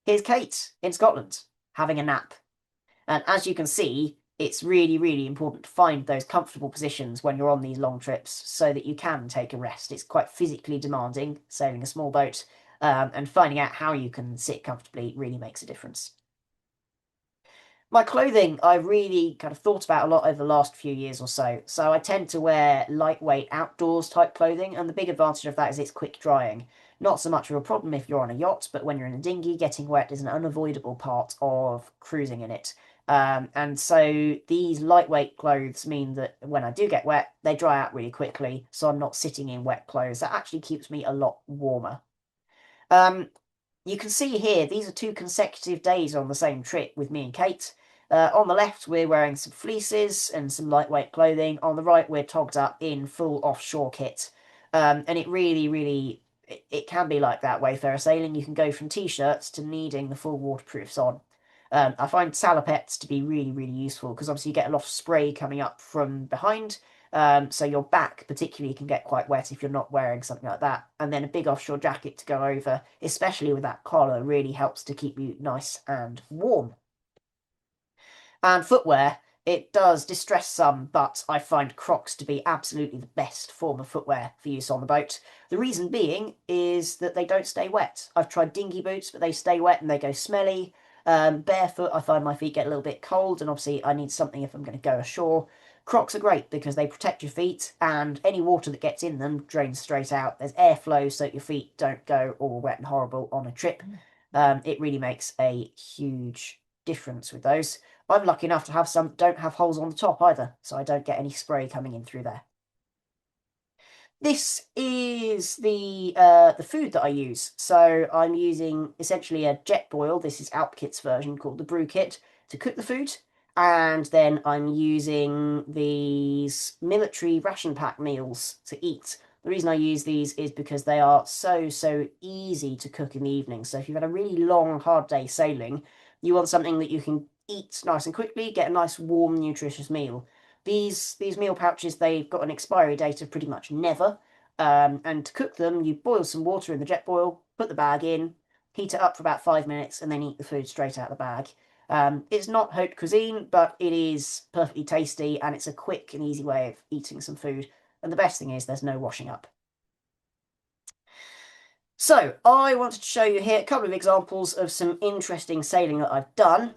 Here's Kate in Scotland, having a nap. And as you can see, it's really, really important to find those comfortable positions when you're on these long trips so that you can take a rest. It's quite physically demanding, sailing a small boat, and finding out how you can sit comfortably really makes a difference. My clothing, I've really kind of thought about a lot over the last few years or so. So I tend to wear lightweight outdoors type clothing, and the big advantage of that is it's quick drying. Not so much of a problem if you're on a yacht, but when you're in a dinghy, getting wet is an unavoidable part of cruising in it. And so these lightweight clothes mean that when I do get wet, they dry out really quickly, so I'm not sitting in wet clothes. That actually keeps me a lot warmer. You can see here, these are 2 consecutive days on the same trip with me and Kate. On the left, we're wearing some fleeces and some lightweight clothing. On the right, we're togged up in full offshore kit. And it really, really, it can be like that Wayfarer sailing. You can go from t-shirts to needing the full waterproofs on. I find salopettes to be really, really useful because obviously you get a lot of spray coming up from behind. So your back particularly can get quite wet if you're not wearing something like that. And then a big offshore jacket to go over, especially with that collar, really helps to keep you nice and warm. And footwear, it does distress some, but I find Crocs to be absolutely the best form of footwear for use on the boat. The reason being is that they don't stay wet. I've tried dinghy boots, but they stay wet and they go smelly. Barefoot, I find my feet get a little bit cold, and obviously I need something if I'm going to go ashore. Crocs are great because they protect your feet, and any water that gets in them drains straight out. There's airflow so that your feet don't go all wet and horrible on a trip. It really makes a huge difference with those. I'm lucky enough to have some that don't have holes on the top either, so I don't get any spray coming in through there. This is the food that I use. So I'm using essentially a jet boil. This is Alpkit's version called the brew kit to cook the food. And then I'm using these military ration pack meals to eat. The reason I use these is because they are so easy to cook in the evening. So if you've had a really long, hard day sailing, you want something that you can eat nice and quickly, get a nice, warm, nutritious meal. These meal pouches, they've got an expiry date of pretty much never. And to cook them, you boil some water in the jet boil, put the bag in, heat it up for about 5 minutes, and then eat the food straight out of the bag. It's not haute cuisine, but it is perfectly tasty, and it's a quick and easy way of eating some food. And the best thing is there's no washing up. So I wanted to show you here a couple of examples of some interesting sailing that I've done.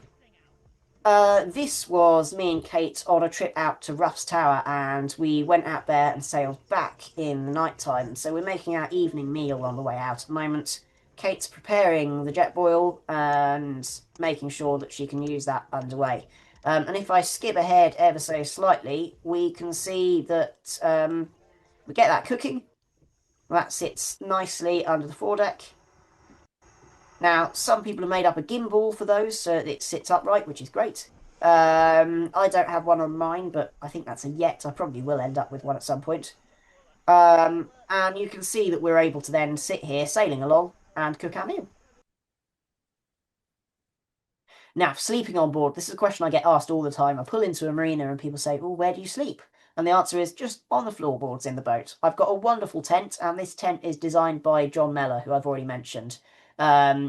This was me and Kate on a trip out to Ruff's Tower, and we went out there and sailed back in the night time. So we're making our evening meal on the way out at the moment. Kate's preparing the jet boil and making sure that she can use that underway. And if I skip ahead ever so slightly, we can see that we get that cooking. That sits nicely under the foredeck. Now, some people have made up a gimbal for those so that it sits upright, which is great. I don't have one on mine, but I think that's a yet. I probably will end up with one at some point. And you can see that we're able to then sit here sailing along and cook our meal. Now, sleeping on board, this is a question I get asked all the time. I pull into a marina and people say, "Oh, where do you sleep?" And the answer is just on the floorboards in the boat. I've got a wonderful tent, and this tent is designed by John Mellor, who I've already mentioned.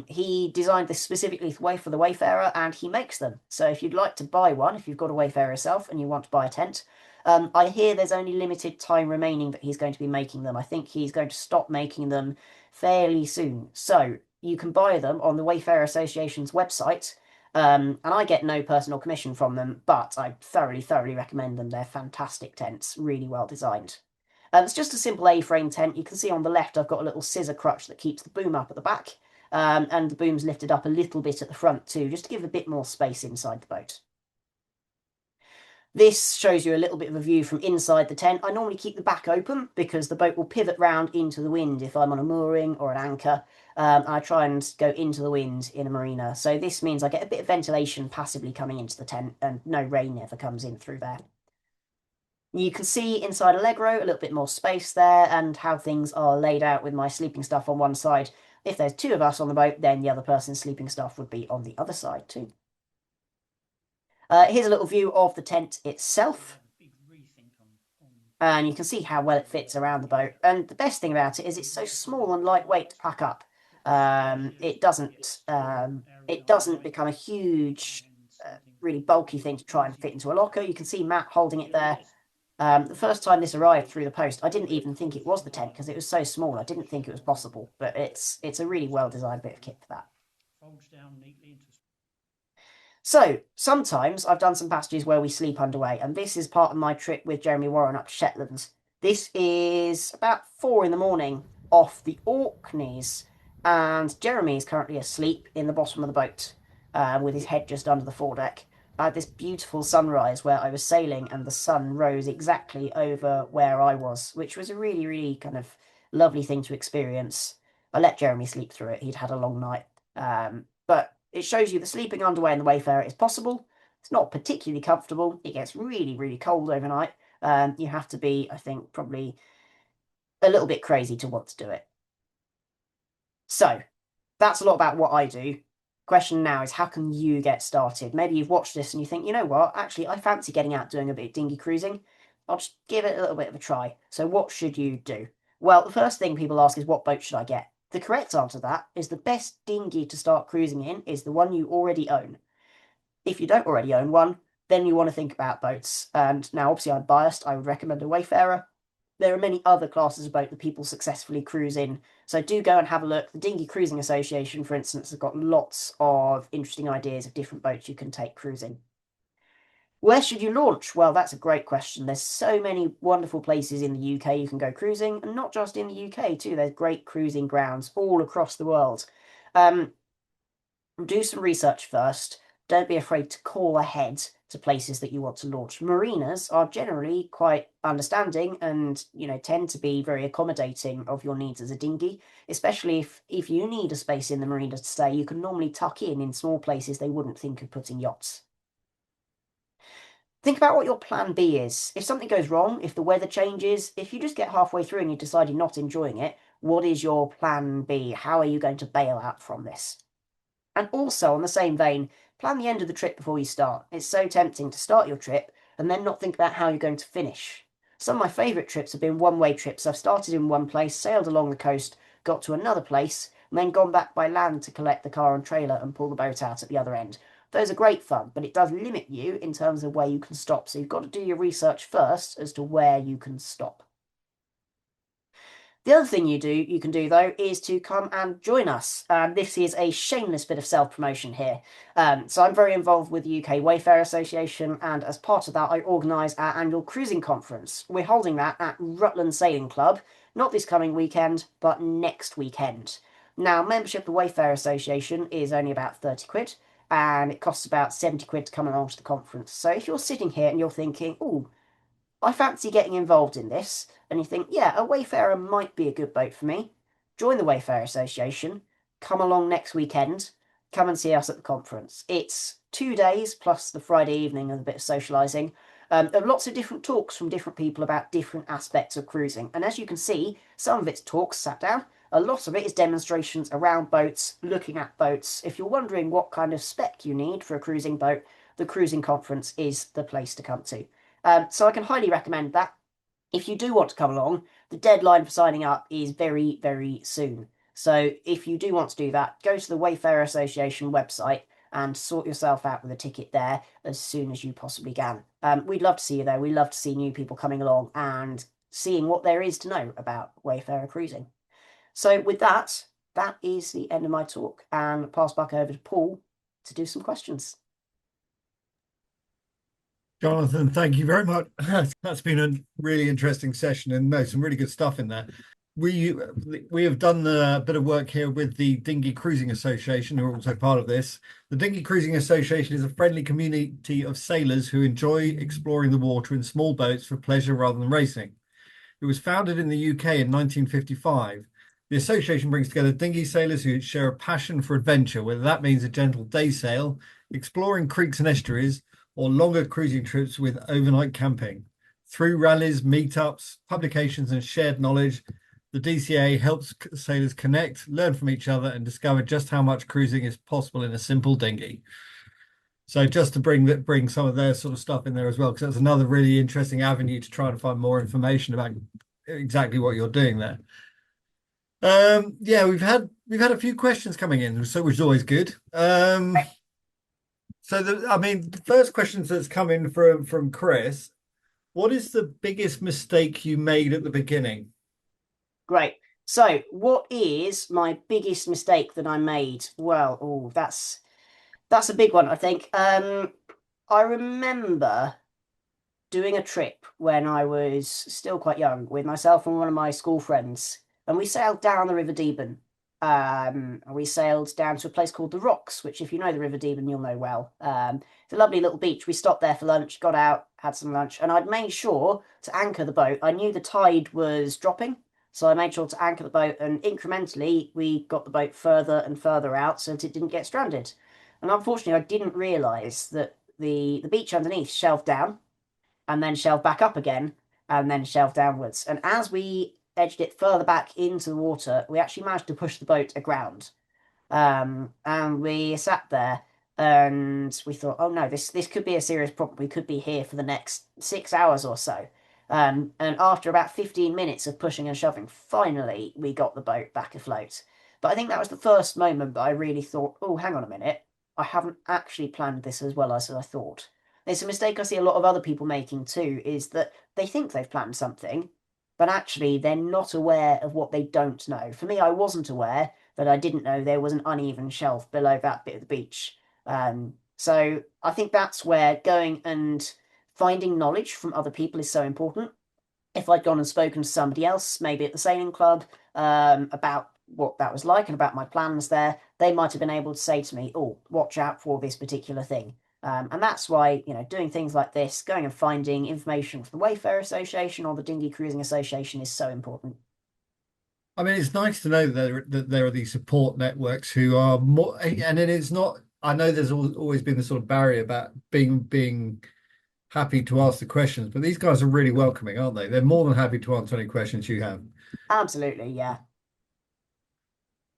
He designed this specifically for the Wayfarer, and he makes them. So if you'd like to buy one, if you've got a Wayfarer yourself and you want to buy a tent, I hear there's only limited time remaining that he's going to be making them. I think he's going to stop making them fairly soon. So you can buy them on the Wayfarer Association's website. And I get no personal commission from them, but I thoroughly recommend them. They're fantastic tents, really well designed. It's just a simple A-frame tent. You can see on the left I've got a little scissor crutch that keeps the boom up at the back. And the boom's lifted up a little bit at the front too, just to give a bit more space inside the boat. This shows you a little bit of a view from inside the tent. I normally keep the back open because the boat will pivot round into the wind if I'm on a mooring or an anchor. I try and go into the wind in a marina. So this means I get a bit of ventilation passively coming into the tent and no rain ever comes in through there. You can see inside Allegro a little bit more space there and how things are laid out with my sleeping stuff on one side. If there's two of us on the boat, then the other person's sleeping stuff would be on the other side too. Here's a little view of the tent itself. And you can see how well it fits around the boat. And the best thing about it is it's so small and lightweight to pack up. It doesn't become a huge, really bulky thing to try and fit into a locker. You can see Matt holding it there. The first time this arrived through the post, I didn't even think it was the tent because it was so small. I didn't think it was possible, but it's a really well-designed bit of kit for that. Folds down neatly into... So, sometimes I've done some passages where we sleep underway, and this is part of my trip with Jeremy Warren up to Shetland. This is about 4 in the morning off the Orkneys, and Jeremy is currently asleep in the bottom of the boat with his head just under the foredeck. I had this beautiful sunrise where I was sailing and the sun rose exactly over where I was, which was a really kind of lovely thing to experience. I let Jeremy sleep through it. He'd had a long night. But it shows you that sleeping underway in the Wayfarer is possible. It's not particularly comfortable. It gets really cold overnight. You have to be, I think, probably a little bit crazy to want to do it. So, that's a lot about what I do. Question now is, how can you get started? Maybe you've watched this and you think, you know what, actually, I fancy getting out doing a bit of dinghy cruising. I'll just give it a little bit of a try. So what should you do? Well, the first thing people ask is, what boat should I get? The correct answer to that is the best dinghy to start cruising in is the one you already own. If you don't already own one, then you want to think about boats. And now, obviously, I'm biased. I would recommend a Wayfarer. There are many other classes of boat that people successfully cruise in. So do go and have a look. The Dinghy Cruising Association, for instance, has got lots of interesting ideas of different boats you can take cruising. Where should you launch? Well, that's a great question. There's so many wonderful places in the UK you can go cruising, and not just in the UK too. There's great cruising grounds all across the world. Do some research first. don't be afraid to call ahead to places that you want to launch. Marinas are generally quite understanding and, tend to be very accommodating of your needs as a dinghy, especially if you need a space in the marina to stay. You can normally tuck in small places they wouldn't think of putting yachts. Think about what your plan B is. If something goes wrong, if the weather changes, if you just get halfway through and you decide you're not enjoying it, what is your plan B? How are you going to bail out from this? And also, on the same vein, plan the end of the trip before you start. It's so tempting to start your trip and then not think about how you're going to finish. Some of my favourite trips have been one-way trips. I've started in one place, sailed along the coast, got to another place, and then gone back by land to collect the car and trailer and pull the boat out at the other end. Those are great fun, but it does limit you in terms of where you can stop. So you've got to do your research first as to where you can stop. The other thing you can do though is to come and join us. This is a shameless bit of self-promotion here. So I'm very involved with the UK Wayfarer Association, and as part of that I organise our annual cruising conference. We're holding that at Rutland Sailing Club, not this coming weekend, but next weekend. Now, membership of the Wayfarer Association is only about 30 quid, and it costs about 70 quid to come along to the conference. So if you're sitting here and you're thinking, oh, I fancy getting involved in this, and you think, yeah, a Wayfarer might be a good boat for me, join the Wayfarer Association, come along next weekend, come and see us at the conference. It's 2 days plus the Friday evening and a bit of socialising. There are lots of different talks from different people about different aspects of cruising. And as you can see, some of it's talks sat down, a lot of it is demonstrations around boats, looking at boats. If you're wondering what kind of spec you need for a cruising boat, the cruising conference is the place to come to. So I can highly recommend that. If you do want to come along, the deadline for signing up is very, very soon. So if you do want to do that, go to the Wayfarer Association website and sort yourself out with a ticket there as soon as you possibly can. We'd love to see you there. We love to see new people coming along and seeing what there is to know about Wayfarer cruising. So with that, that is the end of my talk, and I'll pass back over to Paul to do some questions. Jonathan, thank you very much. That's been a really interesting session, and no, some really good stuff in there. We have done a bit of work here with the Dinghy Cruising Association, who are also part of this. The Dinghy Cruising Association is a friendly community of sailors who enjoy exploring the water in small boats for pleasure rather than racing. It was founded in the UK in 1955. The association brings together dinghy sailors who share a passion for adventure, whether that means a gentle day sail, exploring creeks and estuaries, or longer cruising trips with overnight camping. Through rallies, meetups, publications, and shared knowledge, the DCA helps sailors connect, learn from each other, and discover just how much cruising is possible in a simple dinghy. So just to bring some of their sort of stuff in there as well, because that's another really interesting avenue to try and find more information about exactly what you're doing there. Yeah, we've had a few questions coming in, so which is always good. So the first question that's come in from Chris: what is the biggest mistake you made at the beginning? Great. So, what is my biggest mistake that I made? Well, oh, that's a big one, I think. I remember doing a trip when I was still quite young with myself and one of my school friends, and we sailed down the River Deben. We sailed down to a place called the Rocks, which, if you know the River Deben, you'll know well. It's a lovely little beach. We stopped there for lunch, got out, had some lunch, and I'd made sure to anchor the boat. I knew the tide was dropping, so I made sure to anchor the boat, and incrementally we got the boat further and further out so that it didn't get stranded. And unfortunately, I didn't realise that the beach underneath shelved down, and then shelved back up again, and then shelved downwards. And as we edged it further back into the water, we actually managed to push the boat aground. And we sat there and we thought, oh no, this could be a serious problem. We could be here for the next 6 hours or so. And after about 15 minutes of pushing and shoving, finally we got the boat back afloat. But I think that was the first moment that I really thought, oh, hang on a minute, I haven't actually planned this as well as I thought. It's a mistake I see a lot of other people making too, is that they think they've planned something, but actually they're not aware of what they don't know. For me, I wasn't aware that I didn't know there was an uneven shelf below that bit of the beach. So I think that's where going and finding knowledge from other people is so important. If I'd gone and spoken to somebody else, maybe at the sailing club, about what that was like and about my plans there, they might have been able to say to me, "Oh, watch out for this particular thing." And that's why, doing things like this, going and finding information from the Wayfarer Association or the Dinghy Cruising Association is so important. I mean, it's nice to know that there are these support networks who are more, and it is not. I know there's always been the sort of barrier about being happy to ask the questions, but these guys are really welcoming, aren't they? They're more than happy to answer any questions you have. Absolutely, yeah.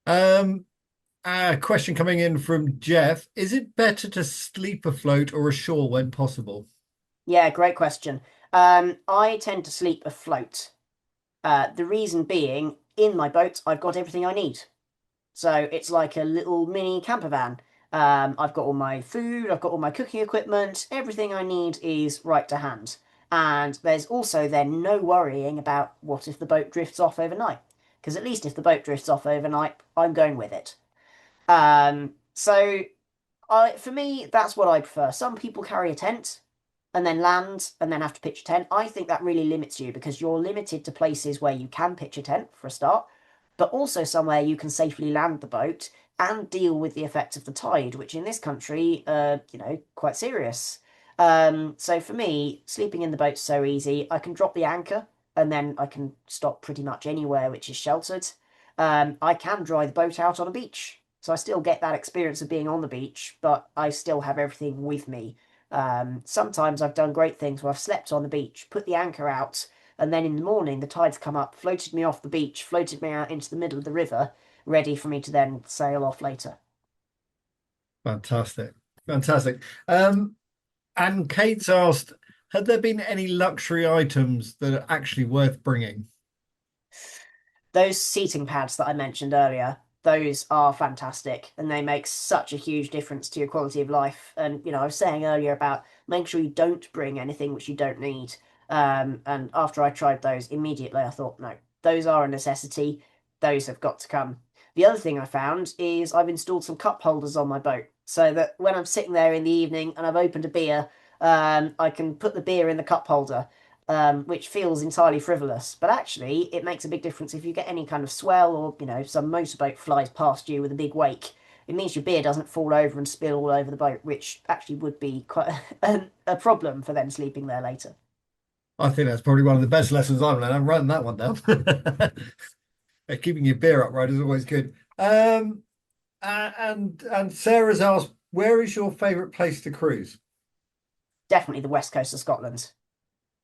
Um, a question coming in from Jeff: is it better to sleep afloat or ashore when possible? Yeah, great question. I tend to sleep afloat. The reason being, in my boat, I've got everything I need. So it's like a little mini camper van. I've got all my food, I've got all my cooking equipment, everything I need is right to hand. And there's also then no worrying about what if the boat drifts off overnight. Because at least if the boat drifts off overnight, I'm going with it. So for me, that's what I prefer. Some people carry a tent and then land and then have to pitch a tent. I think that really limits you because you're limited to places where you can pitch a tent for a start, but also somewhere you can safely land the boat and deal with the effects of the tide, which in this country quite serious. So for me, sleeping in the boat's so easy. I can drop the anchor and then I can stop pretty much anywhere which is sheltered. I can dry the boat out on a beach. So I still get that experience of being on the beach, but I still have everything with me. Sometimes I've done great things where I've slept on the beach, put the anchor out, and then in the morning the tides come up, floated me off the beach, floated me out into the middle of the river, ready for me to then sail off later. Fantastic, fantastic. And Kate's asked, had there been any luxury items that are actually worth bringing? Those seating pads that I mentioned earlier, those are fantastic and they make such a huge difference to your quality of life. And, I was saying earlier about making sure you don't bring anything which you don't need. And after I tried those, immediately I thought, no, those are a necessity. Those have got to come. The other thing I found is I've installed some cup holders on my boat so that when I'm sitting there in the evening and I've opened a beer, I can put the beer in the cup holder, which feels entirely frivolous. But actually, it makes a big difference if you get any kind of swell or, some motorboat flies past you with a big wake. It means your beer doesn't fall over and spill all over the boat, which actually would be quite a problem for them sleeping there later. I think that's probably one of the best lessons I've learned. I'm writing that one down. Keeping your beer upright is always good. And Sarah's asked, where is your favourite place to cruise? Definitely the west coast of Scotland.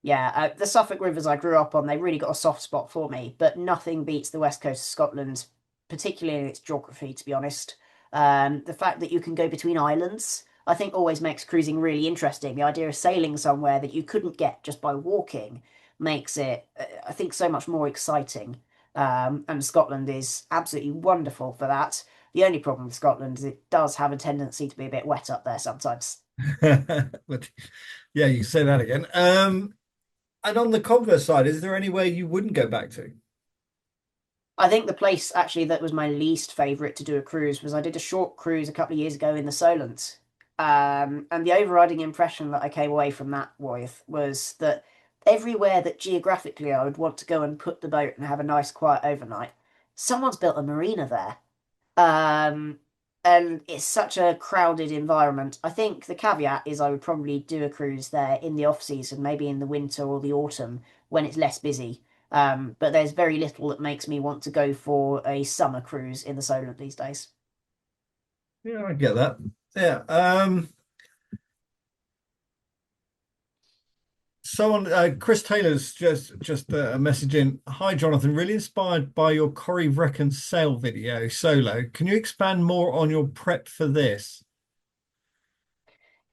Yeah, the Suffolk rivers I grew up on, they really got a soft spot for me, but nothing beats the west coast of Scotland, particularly in its geography, to be honest. The fact that you can go between islands, I think always makes cruising really interesting. The idea of sailing somewhere that you couldn't get just by walking makes it, I think, so much more exciting. And Scotland is absolutely wonderful for that. The only problem with Scotland is it does have a tendency to be a bit wet up there sometimes. But yeah, you say that again. And on the converse side, is there anywhere you wouldn't go back to? I think the place actually that was my least favourite to do a cruise was I did a short cruise a couple of years ago in the Solent. And the overriding impression that I came away from that with was that everywhere that geographically I would want to go and put the boat and have a nice quiet overnight, someone's built a marina there. Um, and it's such a crowded environment. I think the caveat is I would probably do a cruise there in the off season, maybe in the winter or the autumn when it's less busy. But there's very little that makes me want to go for a summer cruise in the Solent these days. Yeah, I get that. Yeah. Someone, Chris Taylor's just a message in. Hi, Jonathan. Really inspired by your Corrie Vrecken sail video solo. Can you expand more on your prep for this?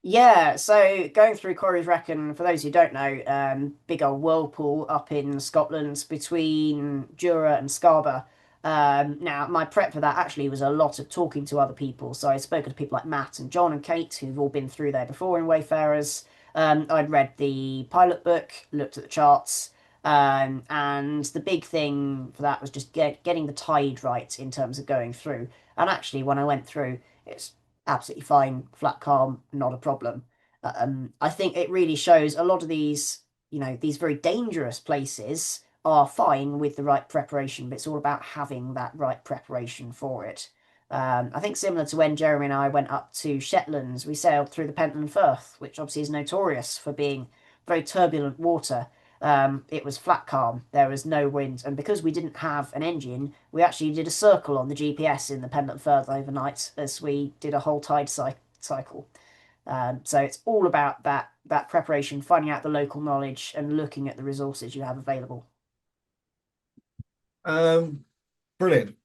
Yeah, so going through Corrie's Wrekin, for those who don't know, big old whirlpool up in Scotland between Jura and Scarborough. Now, my prep for that actually was a lot of talking to other people. So I'd spoken to people like Matt and John and Kate, who've all been through there before in Wayfarers. I'd read the pilot book, looked at the charts, and the big thing for that was just getting the tide right in terms of going through. And actually, when I went through, it's absolutely fine, flat calm, not a problem. I think it really shows a lot of these, these very dangerous places are fine with the right preparation, but it's all about having that right preparation for it. I think similar to when Jeremy and I went up to Shetlands, we sailed through the Pentland Firth, which obviously is notorious for being very turbulent water. It was flat calm, there was no wind, and because we didn't have an engine, we actually did a circle on the GPS in the Pentland Firth overnight as we did a whole cycle. So it's all about that preparation, finding out the local knowledge, and looking at the resources you have available. Um, Brilliant.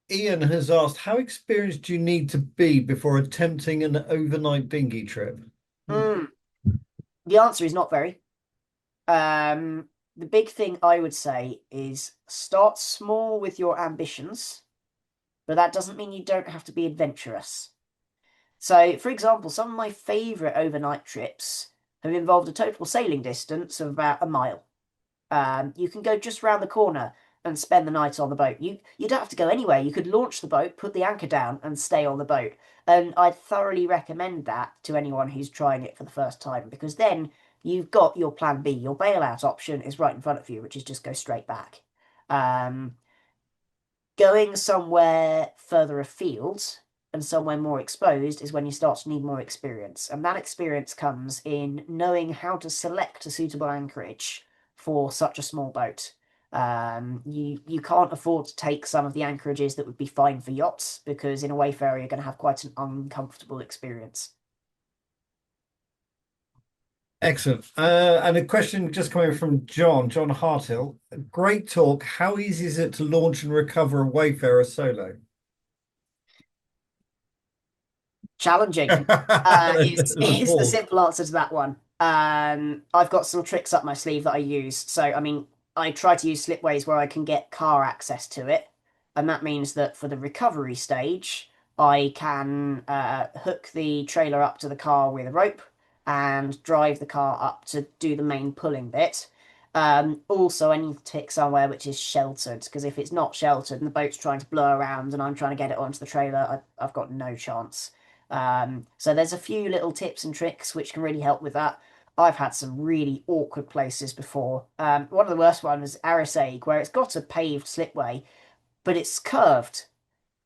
Ian has asked, how experienced do you need to be before attempting an overnight dinghy trip? Mm. The answer is not very. The big thing I would say is start small with your ambitions, but that doesn't mean you don't have to be adventurous. So, for example, some of my favourite overnight trips have involved a total sailing distance of about a mile. You can go just round the corner and spend the night on the boat. You don't have to go anywhere. You could launch the boat, put the anchor down, and stay on the boat. And I'd thoroughly recommend that to anyone who's trying it for the first time, because then you've got your plan B. Your bailout option is right in front of you, which is just go straight back. Um, Going somewhere further afield and somewhere more exposed is when you start to need more experience. And that experience comes in knowing how to select a suitable anchorage for such a small boat. You can't afford to take some of the anchorages that would be fine for yachts, because in a Wayfarer you're going to have quite an uncomfortable experience. Excellent. And a question just coming from John Hartill. Great talk. How easy is it to launch and recover a Wayfarer solo? Challenging There's a is the pause. simple answer to that one. I've got some tricks up my sleeve that I use. So, I mean, I try to use slipways where I can get car access to it, and that means that for the recovery stage, I can hook the trailer up to the car with a rope and drive the car up to do the main pulling bit. Also, I need to take somewhere which is sheltered, because if it's not sheltered and the boat's trying to blow around and I'm trying to get it onto the trailer, I've got no chance. So there's a few little tips and tricks which can really help with that. I've had some really awkward places before. One of the worst ones was Arisaig, where it's got a paved slipway, but it's curved.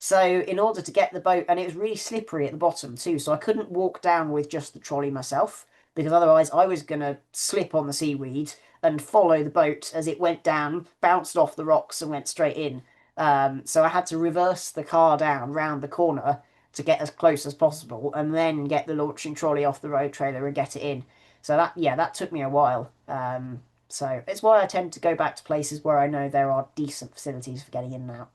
So in order to get the boat, and it was really slippery at the bottom too, so I couldn't walk down with just the trolley myself, because otherwise I was going to slip on the seaweed and follow the boat as it went down, bounced off the rocks and went straight in. So I had to reverse the car down round the corner to get as close as possible, and then get the launching trolley off the road trailer and get it in. So that, yeah, that took me a while. So it's why I tend to go back to places where I know there are decent facilities for getting in and out.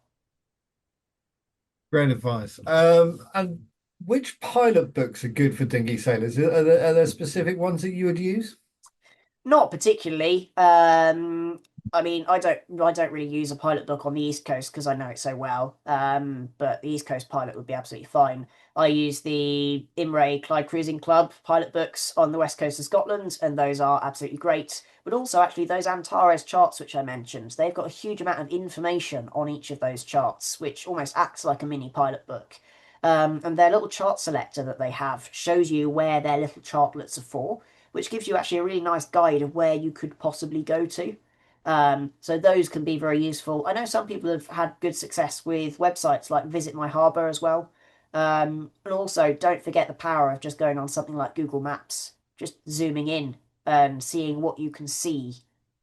Great advice. And which pilot books are good for dinghy sailors? Are there specific ones that you would use? Not particularly. I mean, I don't really use a pilot book on the East Coast because I know it so well. But the East Coast pilot would be absolutely fine. I use the Imray Clyde Cruising Club pilot books on the West Coast of Scotland, and those are absolutely great. But also, actually, those Antares charts which I mentioned, they've got a huge amount of information on each of those charts, which almost acts like a mini pilot book. And their little chart selector that they have shows you where their little chartlets are for, which gives you actually a really nice guide of where you could possibly go to. So those can be very useful. I know some people have had good success with websites like Visit My Harbour as well. And also, don't forget the power of just going on something like Google Maps, just zooming in and seeing what you can see.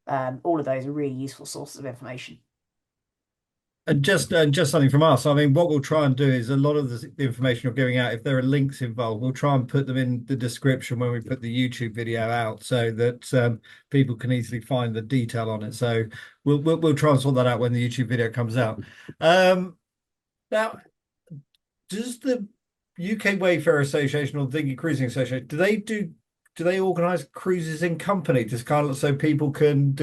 All of those are really useful sources of information. And just something from us. I mean, what we'll try and do is a lot of the information you're giving out, if there are links involved, we'll try and put them in the description when we put the YouTube video out, so that people can easily find the detail on it. So we'll try and sort that out when the YouTube video comes out. Now, does the UK Wayfarer Association or Dinghy Cruising Association do they organise cruises in company, just kind of so people can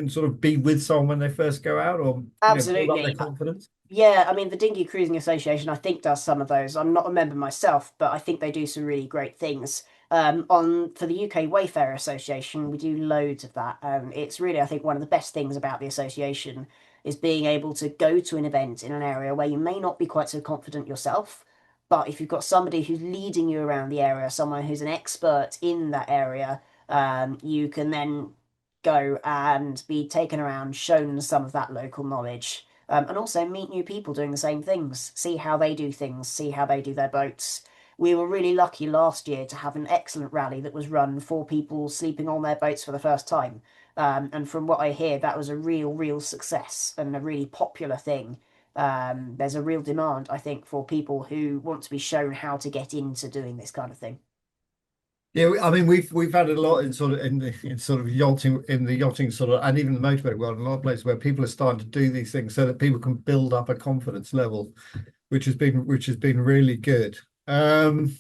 sort of be with someone when they first go out, or build up their Absolutely. confidence? Yeah, I mean, the Dinghy Cruising Association, I think, does some of those. I'm not a member myself, but I think they do some really great things. On for the UK Wayfarer Association, we do loads of that. It's really, I think, one of the best things about the association is being able to go to an event in an area where you may not be quite so confident yourself, but if you've got somebody who's leading you around the area, someone who's an expert in that area, you can then go and be taken around, shown some of that local knowledge, and also meet new people doing the same things, see how they do things, see how they do their boats. We were really lucky last year to have an excellent rally that was run for people sleeping on their boats for the first time. And from what I hear, that was a real success and a really popular thing. There's a real demand, I think, for people who want to be shown how to get into doing this kind of thing. Yeah, I mean we've had a lot in sort of in sort of yachting in the yachting sort of and even the motorboat world, a lot of places where people are starting to do these things so that people can build up a confidence level, which has been really good. And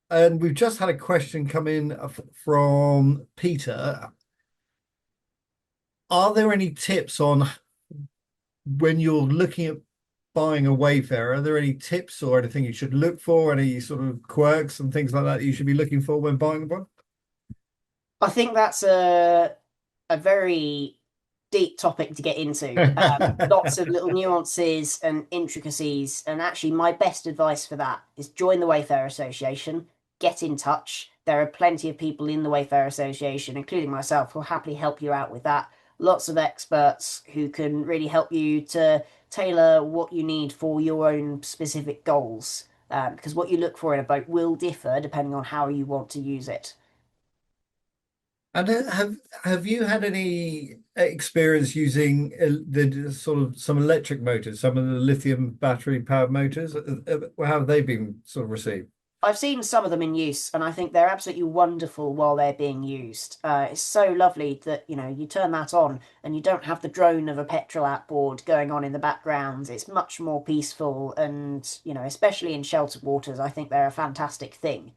we've just had a question come in from Peter. Are there any tips on when you're looking at buying a Wayfarer? Are there any tips or anything you should look for? Any sort of quirks and things like that you should be looking for when buying one? I think that's a very deep topic to get into. Lots of little nuances and intricacies. And actually, my best advice for that is join the Wayfarer Association, get in touch. There are plenty of people in the Wayfarer Association, including myself, who will happily help you out with that. Lots of experts who can really help you to tailor what you need for your own specific goals. Because what you look for in a boat will differ depending on how you want to use it. And have you had any experience using the sort of some electric motors, some of the lithium battery powered motors? How have they been sort of received? I've seen some of them in use, and I think they're absolutely wonderful while they're being used. It's so lovely that, you turn that on and you don't have the drone of a petrol outboard going on in the background. It's much more peaceful, and, especially in sheltered waters, I think they're a fantastic thing.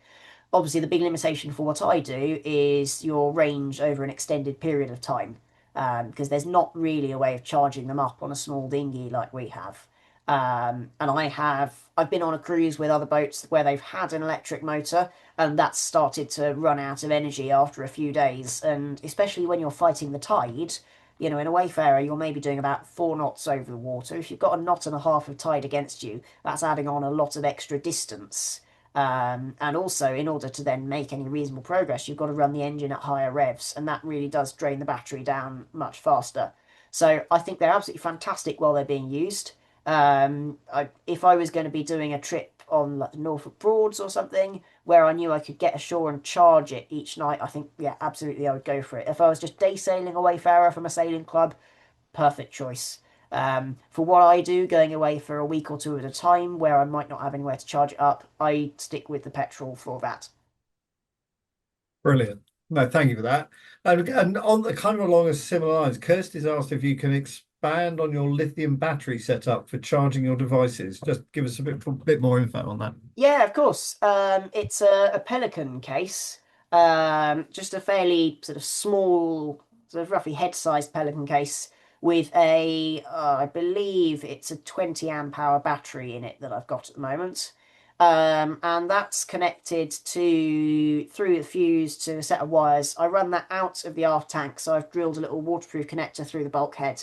Obviously, the big limitation for what I do is your range over an extended period of time, because there's not really a way of charging them up on a small dinghy like we have. And I've been on a cruise with other boats where they've had an electric motor, and that's started to run out of energy after a few days. And especially when you're fighting the tide, in a Wayfarer, you're maybe doing about 4 knots over the water. If you've got a knot and a half of tide against you, that's adding on a lot of extra distance. And also, in order to then make any reasonable progress, you've got to run the engine at higher revs, and that really does drain the battery down much faster. So I think they're absolutely fantastic while they're being used. If I was going to be doing a trip on like the Norfolk Broads or something where I knew I could get ashore and charge it each night, I think, yeah, absolutely, I would go for it. If I was just day sailing a Wayfarer from a sailing club, perfect choice. For what I do, going away for a week or two at a time where I might not have anywhere to charge it up, I stick with the petrol for that. Brilliant. No, thank you for that. And on the kind of along a similar lines, Kirsty's asked if you can expand on your lithium battery setup for charging your devices. Just give us a bit more info on that. Yeah, of course. It's a Pelican case, just a fairly sort of small, sort of roughly head-sized Pelican case with I believe it's a 20 amp hour battery in it that I've got at the moment. And that's connected through the fuse to a set of wires. I run that out of the aft tank, so I've drilled a little waterproof connector through the bulkhead.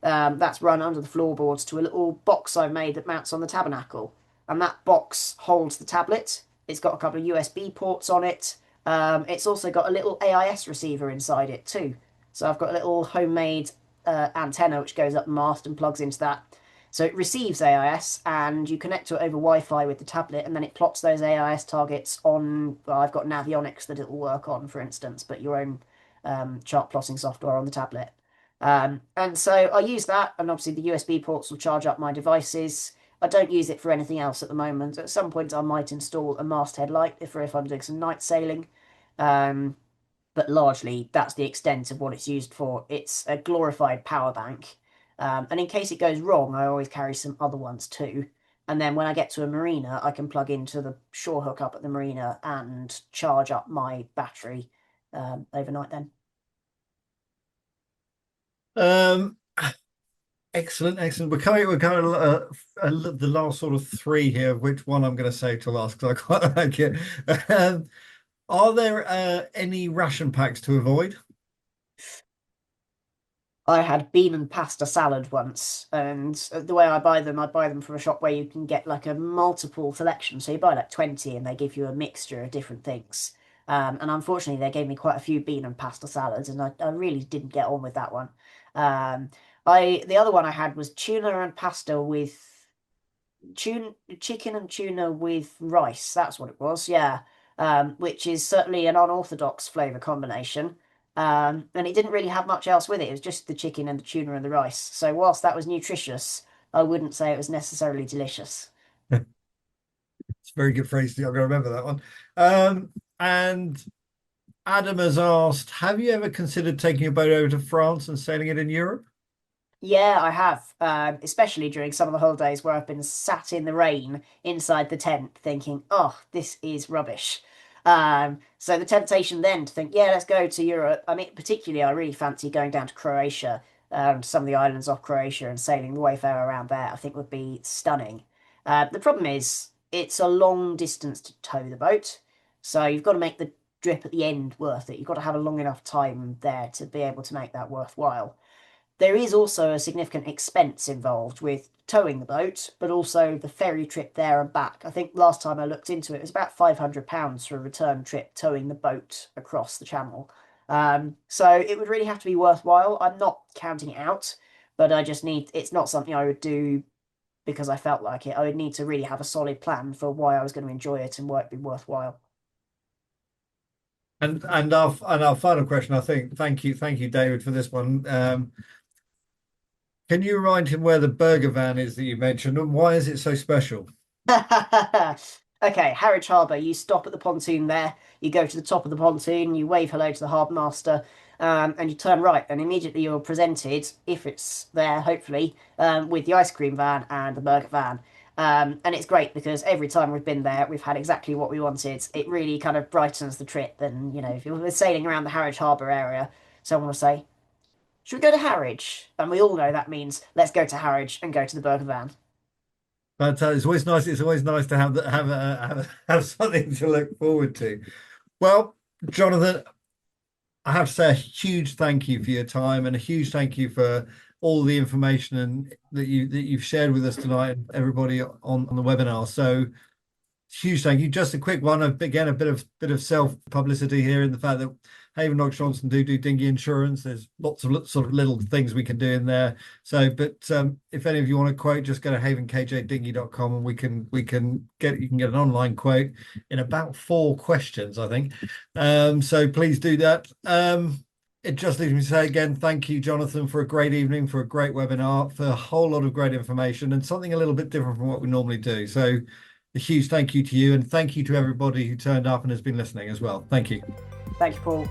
That's run under the floorboards to a little box I've made that mounts on the tabernacle, and that box holds the tablet. It's got a couple of USB ports on it. It's also got a little AIS receiver inside it too. So I've got a little homemade antenna which goes up the mast and plugs into that. So it receives AIS, and you connect to it over Wi-Fi with the tablet, and then it plots those AIS targets on. Well, I've got Navionics that it will work on, for instance, but your own chart plotting software on the tablet. And so I use that, and obviously the USB ports will charge up my devices. I don't use it for anything else at the moment. At some point, I might install a masthead light if I'm doing some night sailing. Um, but largely, that's the extent of what it's used for. It's a glorified power bank. And in case it goes wrong, I always carry some other ones too. And then when I get to a marina, I can plug into the shore hook up at the marina and charge up my battery overnight then. Um, Excellent, excellent. We're coming the last sort of three here, of which one I'm going to say to last because I quite like it. Are there any ration packs to avoid? I had bean and pasta salad once, and the way I buy them from a shop where you can get like a multiple selection. So you buy like 20 and they give you a mixture of different things. And unfortunately, they gave me quite a few bean and pasta salads, and I really didn't get on with that one. Um, the other one I had was tuna and pasta with chicken and tuna with rice. That's what it was. Yeah. Which is certainly an unorthodox flavor combination. And it didn't really have much else with it. It was just the chicken and the tuna and the rice. So whilst that was nutritious, I wouldn't say it was necessarily delicious. It's a very good phrase. I'm going to remember that one. And Adam has asked, have you ever considered taking a boat over to France and sailing it in Europe? Yeah, I have, especially during some of the holidays where I've been sat in the rain inside the tent thinking, oh, this is rubbish. So the temptation then to think, yeah, let's go to Europe. I mean, particularly, I really fancy going down to Croatia, some of the islands off Croatia and sailing the Wayfarer around there, I think would be stunning. The problem is, it's a long distance to tow the boat. So you've got to make the drip at the end worth it. You've got to have a long enough time there to be able to make that worthwhile. There is also a significant expense involved with towing the boat, but also the ferry trip there and back. I think last time I looked into it, it was about £500 for a return trip towing the boat across the channel. So it would really have to be worthwhile. I'm not counting it out, but it's not something I would do because I felt like it. I would need to really have a solid plan for why I was going to enjoy it and why it'd be worthwhile. And our final question, I think. Thank you, David, for this one. Can you remind him where the burger van is that you mentioned, and why is it so special? Okay, Harwich Harbour. You stop at the pontoon there. You go to the top of the pontoon. You wave hello to the harbour master, and you turn right. And immediately you're presented, if it's there, hopefully, with the ice cream van and the burger van. And it's great because every time we've been there, we've had exactly what we wanted. It really kind of brightens the trip. And if you're sailing around the Harwich Harbour area, someone will say, should we go to Harwich? And we all know that means let's go to Harwich and go to the burger van. But it's always nice. It's always nice to have something to look forward to. Well, Jonathan, I have to say a huge thank you for your time and a huge thank you for all the information and that you've shared with us tonight and everybody on the webinar. So huge thank you. Just a quick one. Again, a bit of self publicity here in the fact that Haven Knox-Johnston do dinghy insurance. There's lots of sort of little things we can do in there. So, but if any of you want a quote, just go to havenkjdinghy.com and you can get an online quote in about 4 questions, I think. So please do that. It just leaves me to say again, thank you, Jonathan, for a great evening, for a great webinar, for a whole lot of great information and something a little bit different from what we normally do. So a huge thank you to you, and thank you to everybody who turned up and has been listening as well. Thank you. Thank you, Paul.